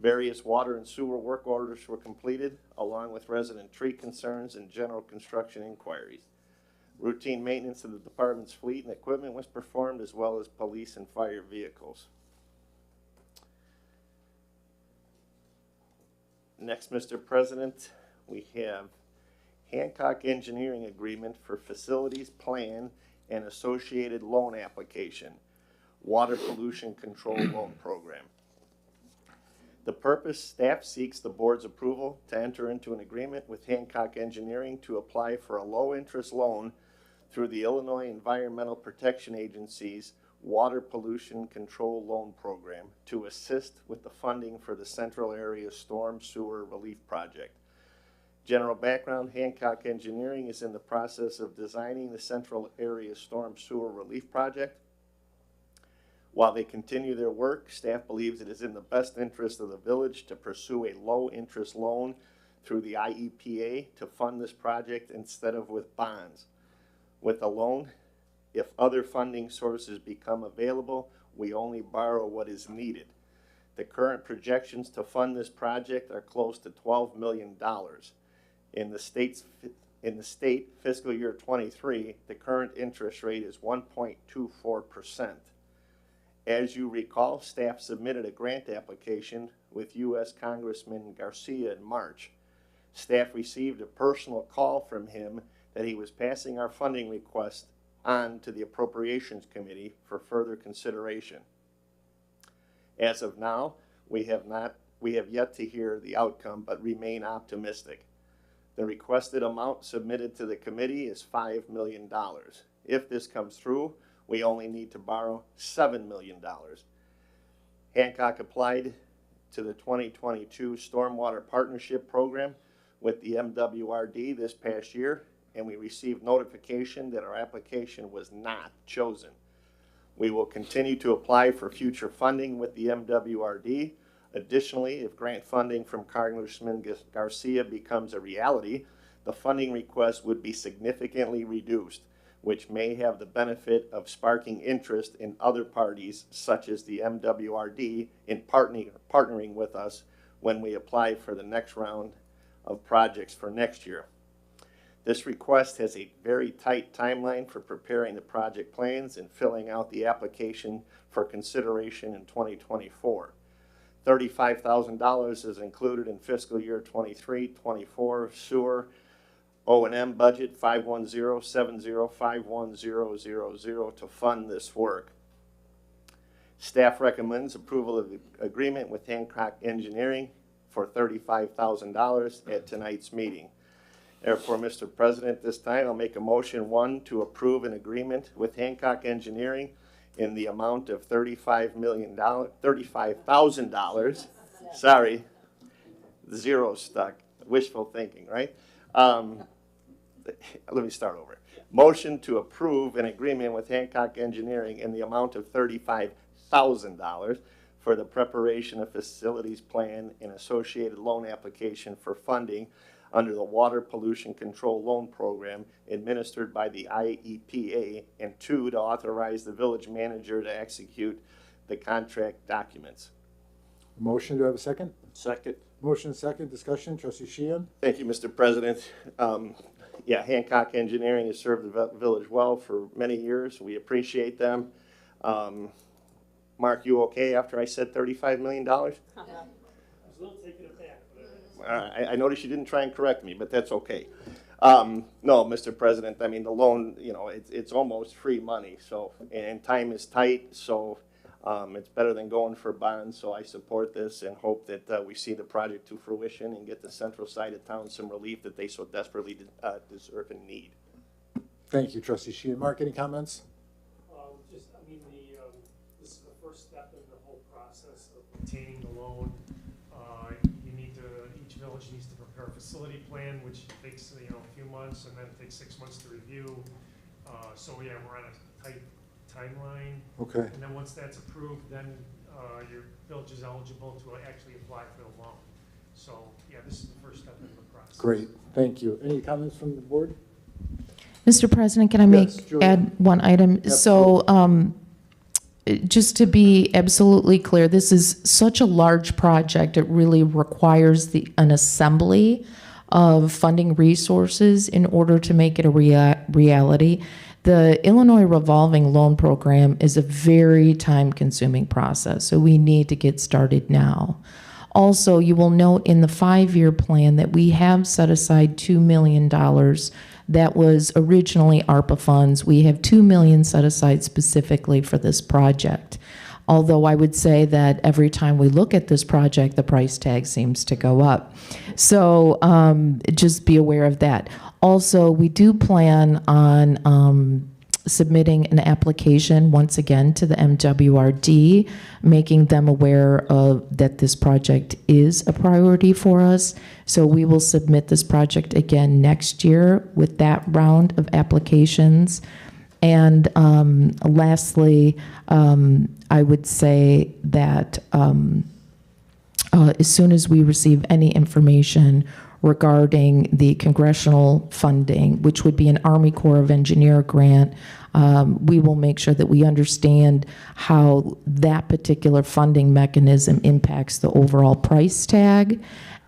Various water and sewer work orders were completed, along with resident tree concerns and general construction inquiries. Routine maintenance of the department's fleet and equipment was performed, as well as police and fire vehicles. Next, Mr. President, we have Hancock Engineering Agreement for Facilities Plan and Associated Loan Application, Water Pollution Control Loan Program. The purpose, staff seeks the board's approval to enter into an agreement with Hancock Engineering to apply for a low-interest loan through the Illinois Environmental Protection Agency's Water Pollution Control Loan Program to assist with the funding for the Central Area Storm Sewer Relief Project. General background, Hancock Engineering is in the process of designing the Central Area Storm Sewer Relief Project. While they continue their work, staff believes it is in the best interest of the village to pursue a low-interest loan through the IEPA to fund this project instead of with bonds. With a loan, if other funding sources become available, we only borrow what is needed. The current projections to fund this project are close to $12 million. In the state fiscal year 23, the current interest rate is 1.24%. As you recall, staff submitted a grant application with U.S. Congressman Garcia in March. Staff received a personal call from him that he was passing our funding request on to the Appropriations Committee for further consideration. As of now, we have yet to hear the outcome, but remain optimistic. The requested amount submitted to the committee is $5 million. If this comes through, we only need to borrow $7 million. Hancock applied to the 2022 Stormwater Partnership Program with the MWRD this past year, and we received notification that our application was not chosen. We will continue to apply for future funding with the MWRD. Additionally, if grant funding from Congressman Garcia becomes a reality, the funding request would be significantly reduced, which may have the benefit of sparking interest in other parties, such as the MWRD, in partnering with us when we apply for the next round of projects for next year. This request has a very tight timeline for preparing the project plans and filling out the application for consideration in 2024. $35,000 is included in fiscal year 23-24 sewer O&M budget 510-7051000 to fund this work. Staff recommends approval of the agreement with Hancock Engineering for $35,000 at tonight's meeting. Therefore, Mr. President, this time I'll make a motion, 1, to approve an agreement with Hancock Engineering in the amount of $35,000. Sorry, zero stuck. wishful thinking, right? Let me start over. Motion to approve an agreement with Hancock Engineering in the amount of $35,000 for the preparation of facilities plan and associated loan application for funding under the Water Pollution Control Loan Program administered by the IEPA, and 2, to authorize the village manager to execute the contract documents. Motion, do I have a second? Second. Motion second, discussion, trustee Sheehan? Thank you, Mr. President. Yeah, Hancock Engineering has served the village well for many years. We appreciate them. Mark, you okay after I said $35 million? I was a little taken aback, but I noticed you didn't try and correct me, but that's okay. No, Mr. President, I mean, the loan, you know, it's almost free money, so, and time is tight, so it's better than going for bonds, so I support this and hope that we see the project to fruition and get the central side of town some relief that they so desperately deserve and need. Thank you, trustee Sheehan. Mark, any comments? this is the first step in the whole process of obtaining the loan. Each village needs to prepare a facility plan, which takes, a few months, and then it takes 6 months to review. So yeah, we're on a tight timeline. Okay. And then once that's approved, then your village is eligible to actually apply for the loan. So yeah, this is the first step in the process. Great, thank you. Any comments from the board? Mr. President, can I Yes, Julia. add one item? So, just to be absolutely clear, this is such a large project, it really requires an assembly of funding resources in order to make it a reality. The Illinois Revolving Loan Program is a very time-consuming process, so we need to get started now. Also, you will note in the 5-year plan that we have set aside $2 million. That was originally ARPA funds. We have $2 million set aside specifically for this project. Although I would say that every time we look at this project, the price tag seems to go up. So just be aware of that. Also, we do plan on submitting an application once again to the MWRD, making them aware of that this project is a priority for us. So we will submit this project again next year with that round of applications. And lastly, I would say that as soon as we receive any information regarding the congressional funding, which would be an Army Corps of Engineer grant, we will make sure that we understand how that particular funding mechanism impacts the overall price tag.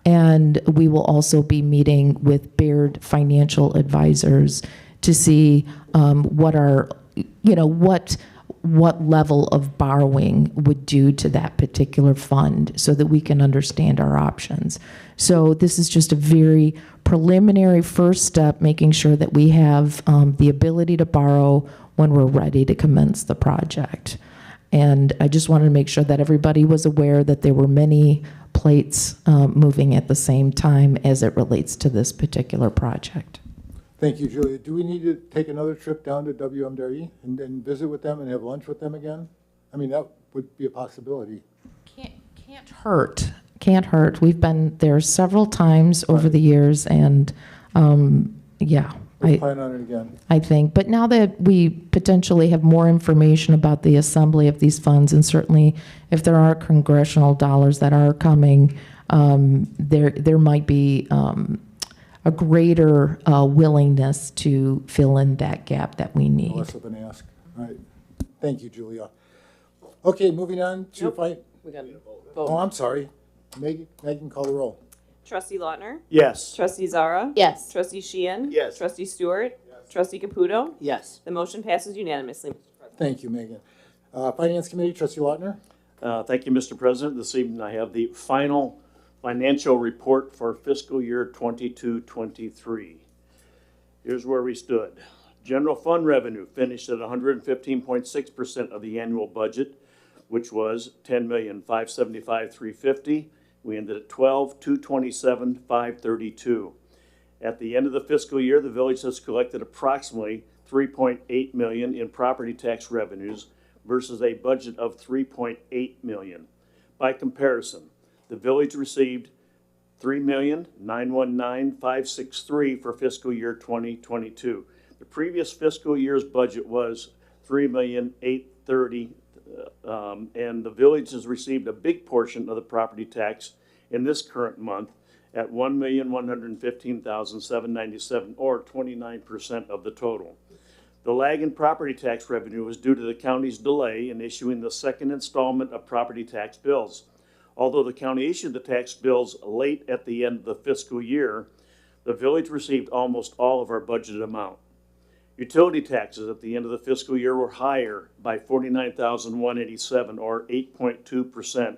And we will also be meeting with Baird financial advisors to see what level of borrowing would do to that particular fund so that we can understand our options. So this is just a very preliminary first step, making sure that we have the ability to borrow when we're ready to commence the project. And I just wanted to make sure that everybody was aware that there were many plates moving at the same time as it relates to this particular project. Thank you, Julia. Do we need to take another trip down to WMDRE and then visit with them and have lunch with them again? I mean, that would be a possibility. Can't hurt. Can't hurt. We've been there several times over the years, and yeah. We'll plan on it again. I think. But now that we potentially have more information about the assembly of these funds, and certainly if there are congressional dollars that are coming, there might be a greater willingness to fill in that gap that we need. Less of an ask. All right. Thank you, Julia. Okay, moving on to We got to vote. Oh, I'm sorry. Megan, call the roll. Trustee Lautner? Yes. Trustee Zara? Yes. Trustee Sheehan? Yes. Trustee Stewart? Trustee Caputo? Yes. The motion passes unanimously, Mr. President. Thank you, Megan. Finance Committee, Trustee Lautner. Thank you, Mr. President. This evening I have the final financial report for fiscal year 22-23. Here's where we stood. General fund revenue finished at 115.6% of the annual budget, which was $10,575,350. We ended at $12,227,532. At the end of the fiscal year, the village has collected approximately $3.8 million in property tax revenues versus a budget of $3.8 million. By comparison, the village received $3,919,563 for fiscal year 2022. The previous fiscal year's budget was $3,830,000, and the village has received a big portion of the property tax in this current month at $1,115,797, or 29% of the total. The lag in property tax revenue was due to the county's delay in issuing the second installment of property tax bills. Although the county issued the tax bills late at the end of the fiscal year, the village received almost all of our budgeted amount. Utility taxes at the end of the fiscal year were higher by $49,187, or 8.2%,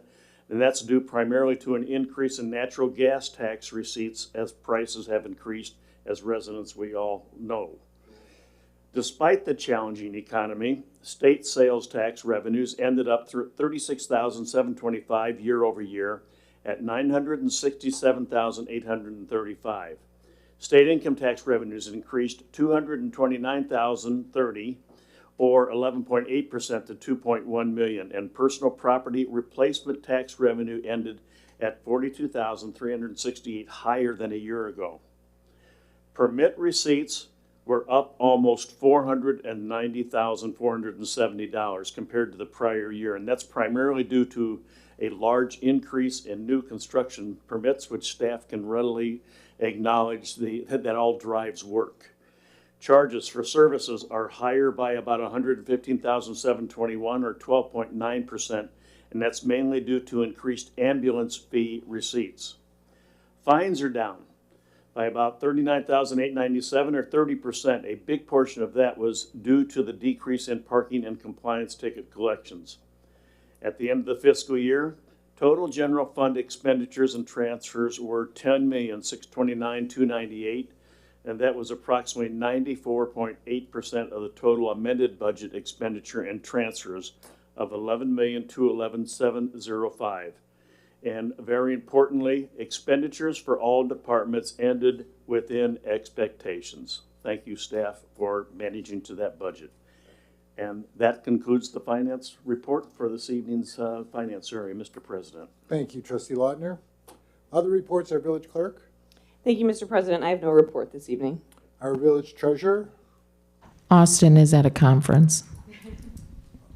and that's due primarily to an increase in natural gas tax receipts as prices have increased, as residents we all know. Despite the challenging economy, state sales tax revenues ended up $36,725 year over year at $967,835. State income tax revenues increased $229,030, or 11.8% to $2.1 million, and personal property replacement tax revenue ended at $42,368, higher than a year ago. Permit receipts were up almost $490,470 compared to the prior year, and that's primarily due to a large increase in new construction permits, which staff can readily acknowledge that all drives work. Charges for services are higher by about $115,721, or 12.9%, and that's mainly due to increased ambulance fee receipts. Fines are down by about $39,897, or 30%. A big portion of that was due to the decrease in parking and compliance ticket collections. At the end of the fiscal year, total general fund expenditures and transfers were $10,629,298, and that was approximately 94.8% of the total amended budget expenditure and transfers of $11,211,705. And very importantly, expenditures for all departments ended within expectations. Thank you, staff, for managing to that budget. And that concludes the finance report for this evening's finance area, Mr. President. Thank you, Trustee Lautner. Other reports, our village clerk, Thank you, Mr. President. I have no report this evening. our village treasurer, Austin is at a conference.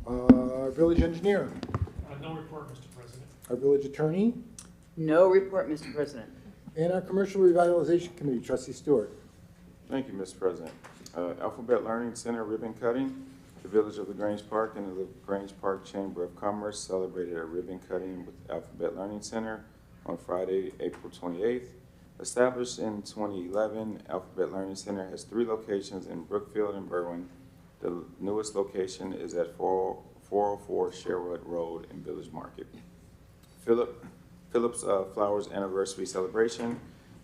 our village engineer, No report, Mr. President. our village attorney, No report, Mr. President. and our commercial revitalization committee, Trustee Stewart. Thank you, Mr. President. Alphabet Learning Center ribbon cutting. The Village of LaGrange Park and the LaGrange Park Chamber of Commerce celebrated a ribbon cutting with Alphabet Learning Center on Friday, April 28th. Established in 2011, Alphabet Learning Center has 3 locations in Brookfield and Berwyn. The newest location is at 404 Sherwood Road in Village Market. Phillips Flowers Anniversary Celebration.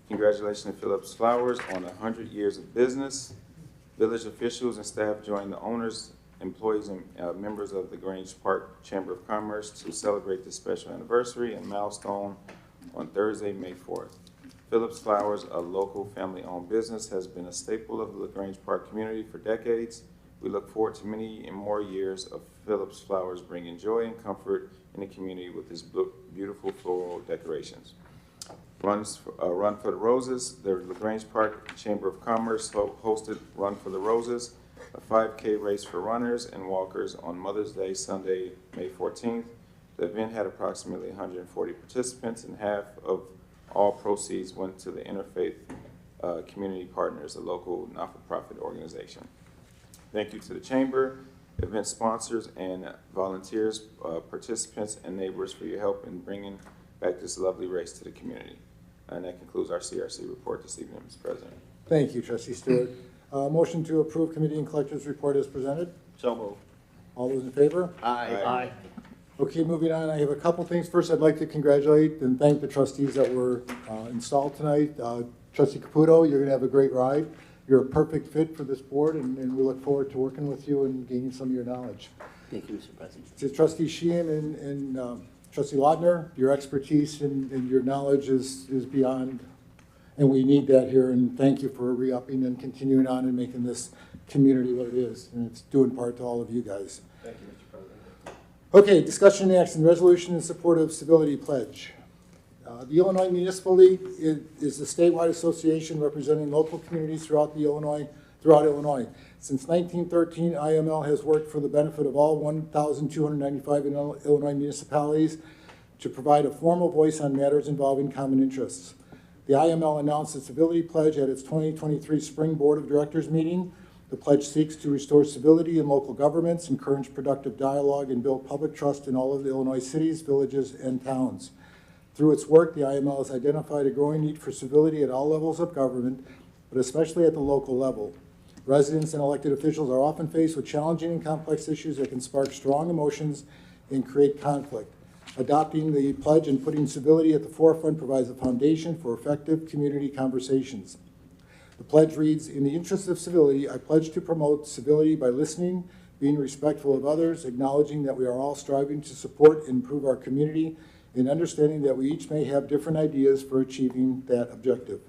Congratulations to Phillips Flowers on 100 years of business. Village officials and staff joined the owners, employees, and members of the Grange Park Chamber of Commerce to celebrate this special anniversary and milestone on Thursday, May 4th. Phillips Flowers, a local family-owned business, has been a staple of the LaGrange Park community for decades. We look forward to many and more years of Phillips Flowers bringing joy and comfort in the community with its beautiful floral decorations. Run for the Roses. The LaGrange Park Chamber of Commerce hosted Run for the Roses, a 5K race for runners and walkers on Mother's Day, Sunday, May 14th. The event had approximately 140 participants, and half of all proceeds went to the Interfaith Community Partners, a local not-for-profit organization. Thank you to the Chamber, event sponsors, and volunteers, participants, and neighbors for your help in bringing back this lovely race to the community. And that concludes our CRC report this evening, Mr. President. Thank you, Trustee Stewart. Motion to approve committee and collectors report as presented. So moved. All those in favor? Aye. Okay, moving on, I have a couple things. First, I'd like to congratulate and thank the trustees that were installed tonight. Trustee Caputo, you're gonna have a great ride. You're a perfect fit for this board, and we look forward to working with you and gaining some of your knowledge. Thank you, Mr. President. To Trustee Sheehan and Trustee Lautner, your expertise and your knowledge is beyond, and we need that here, and thank you for re-upping and continuing on and making this community what it is, and it's due in part to all of you guys. Thank you, Mr. President. Okay, discussion and action, resolution in support of civility pledge. The Illinois Municipal League is a statewide association representing local communities throughout Illinois. Since 1913, IML has worked for the benefit of all 1,295 Illinois municipalities to provide a formal voice on matters involving common interests. The IML announced its civility pledge at its 2023 Spring Board of Directors meeting. The pledge seeks to restore civility in local governments, encourage productive dialogue, and build public trust in all of the Illinois cities, villages, and towns. Through its work, the IML has identified a growing need for civility at all levels of government, but especially at the local level. Residents and elected officials are often faced with challenging and complex issues that can spark strong emotions and create conflict. Adopting the pledge and putting civility at the forefront provides a foundation for effective community conversations. The pledge reads, "In the interest of civility, I pledge to promote civility by listening, being respectful of others, acknowledging that we are all striving to support and improve our community, and understanding that we each may have different ideas for achieving that objective."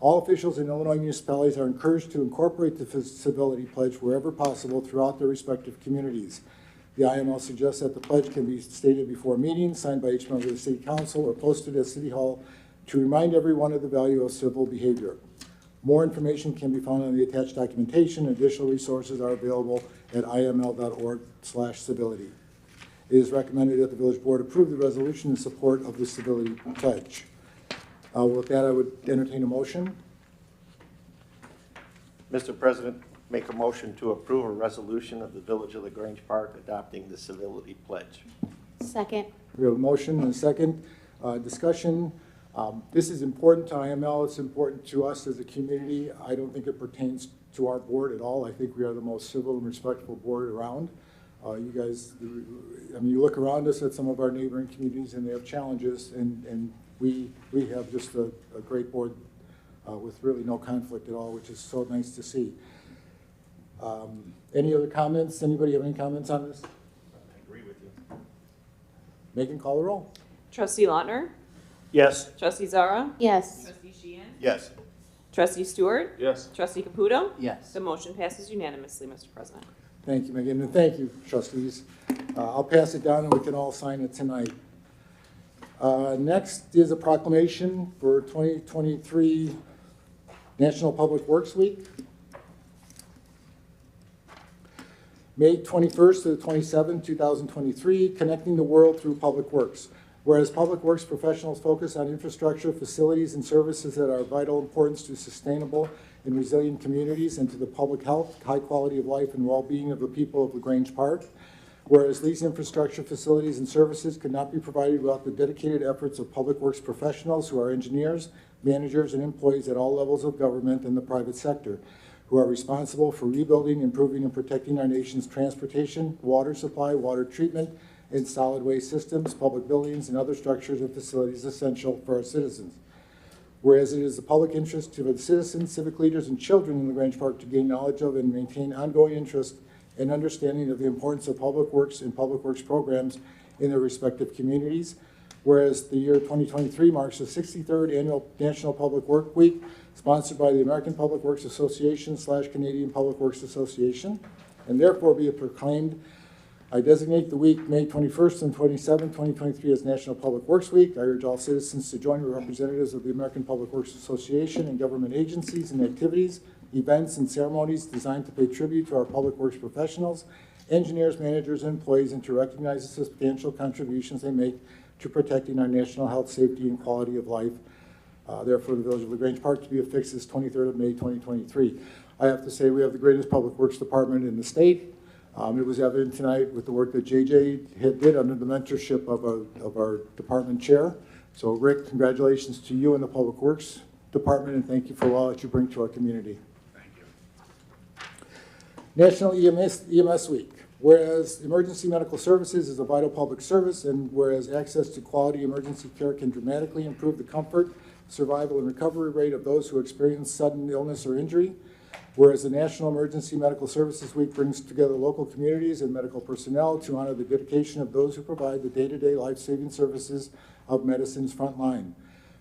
All officials in Illinois municipalities are encouraged to incorporate the civility pledge wherever possible throughout their respective communities. The IML suggests that the pledge can be stated before meetings, signed by each member of the City Council, or posted at City Hall to remind everyone of the value of civil behavior. More information can be found on the attached documentation. Additional resources are available at iml.org/civility. It is recommended that the village board approve the resolution in support of the civility pledge. With that, I would entertain a motion. Mr. President, make a motion to approve a resolution of the Village of LaGrange Park adopting the civility pledge. Second. We have a motion and a second. Discussion. This is important to IML. It's important to us as a community. I don't think it pertains to our board at all. I think we are the most civil and respectful board around. You guys, I mean, you look around us at some of our neighboring communities and they have challenges, and we have just a great board with really no conflict at all, which is so nice to see. Any other comments? Anybody have any comments on this? I agree with you. Megan, call the roll. Trustee Lautner? Yes. Trustee Zara? Yes. Trustee Sheehan? Yes. Trustee Stewart? Yes. Trustee Caputo? Yes. The motion passes unanimously, Mr. President. Thank you, Megan, and thank you, trustees. I'll pass it down and we can all sign it tonight. Next is a proclamation for 2023 National Public Works Week. May 21st to the 27th, 2023, Connecting the World Through Public Works. Whereas public works professionals focus on infrastructure, facilities, and services that are of vital importance to sustainable and resilient communities and to the public health, high quality of life, and well-being of the people of LaGrange Park. Whereas these infrastructure, facilities, and services could not be provided without the dedicated efforts of public works professionals who are engineers, managers, and employees at all levels of government and the private sector, who are responsible for rebuilding, improving, and protecting our nation's transportation, water supply, water treatment, and solid waste systems, public buildings, and other structures and facilities essential for our citizens. Whereas it is the public interest of the citizens, civic leaders, and children in LaGrange Park to gain knowledge of and maintain ongoing interest and understanding of the importance of public works and public works programs in their respective communities. Whereas the year 2023 marks the 63rd Annual National Public Work Week, sponsored by the American Public Works Association / Canadian Public Works Association, and therefore be it proclaimed, I designate the week May 21st and 27th, 2023 as National Public Works Week. I urge all citizens to join with representatives of the American Public Works Association and government agencies in activities, events, and ceremonies designed to pay tribute to our public works professionals, engineers, managers, and employees, and to recognize the substantial contributions they make to protecting our national health, safety, and quality of life. Therefore, the Village of LaGrange Park to be affixed this 23rd of May, 2023. I have to say we have the greatest public works department in the state. It was evident tonight with the work that JJ did under the mentorship of our department chair. So Rick, congratulations to you and the Public Works Department, and thank you for all that you bring to our community. Thank you. National EMS Week. Whereas emergency medical services is a vital public service, and whereas access to quality emergency care can dramatically improve the comfort, survival, and recovery rate of those who experience sudden illness or injury. Whereas the National Emergency Medical Services Week brings together local communities and medical personnel to honor the dedication of those who provide the day-to-day life-saving services of medicine's front line.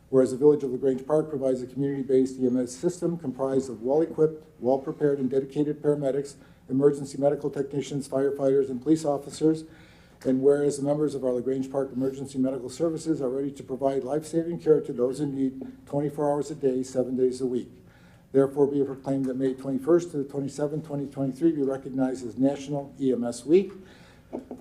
Whereas the Village of LaGrange Park provides a community-based EMS system comprised of well-equipped, well-prepared, and dedicated paramedics, emergency medical technicians, firefighters, and police officers And whereas the members of our LaGrange Park Emergency Medical Services are ready to provide life-saving care to those in need 24 hours a day, 7 days a week. Therefore, be it proclaimed that May 21st to the 27th, 2023 be recognized as National EMS Week.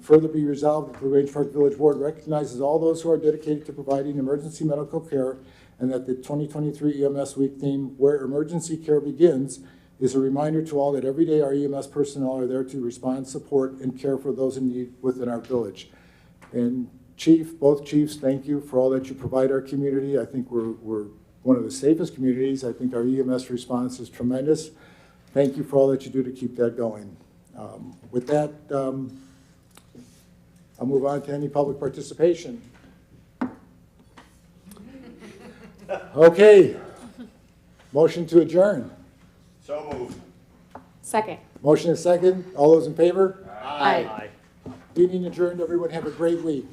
Further be resolved that the LaGrange Park Village Board recognizes all those who are dedicated to providing emergency medical care, and that the 2023 EMS Week theme, Where Emergency Care Begins, is a reminder to all that every day our EMS personnel are there to respond, support, and care for those in need within our village. And Chief, both chiefs, thank you for all that you provide our community. I think we're one of the safest communities. I think our EMS response is tremendous. Thank you for all that you do to keep that going. With that, I'll move on to any public participation. Okay. Motion to adjourn. So moved. Second. Motion is second. All those in favor? Aye. Meeting adjourned. Everyone have a great week.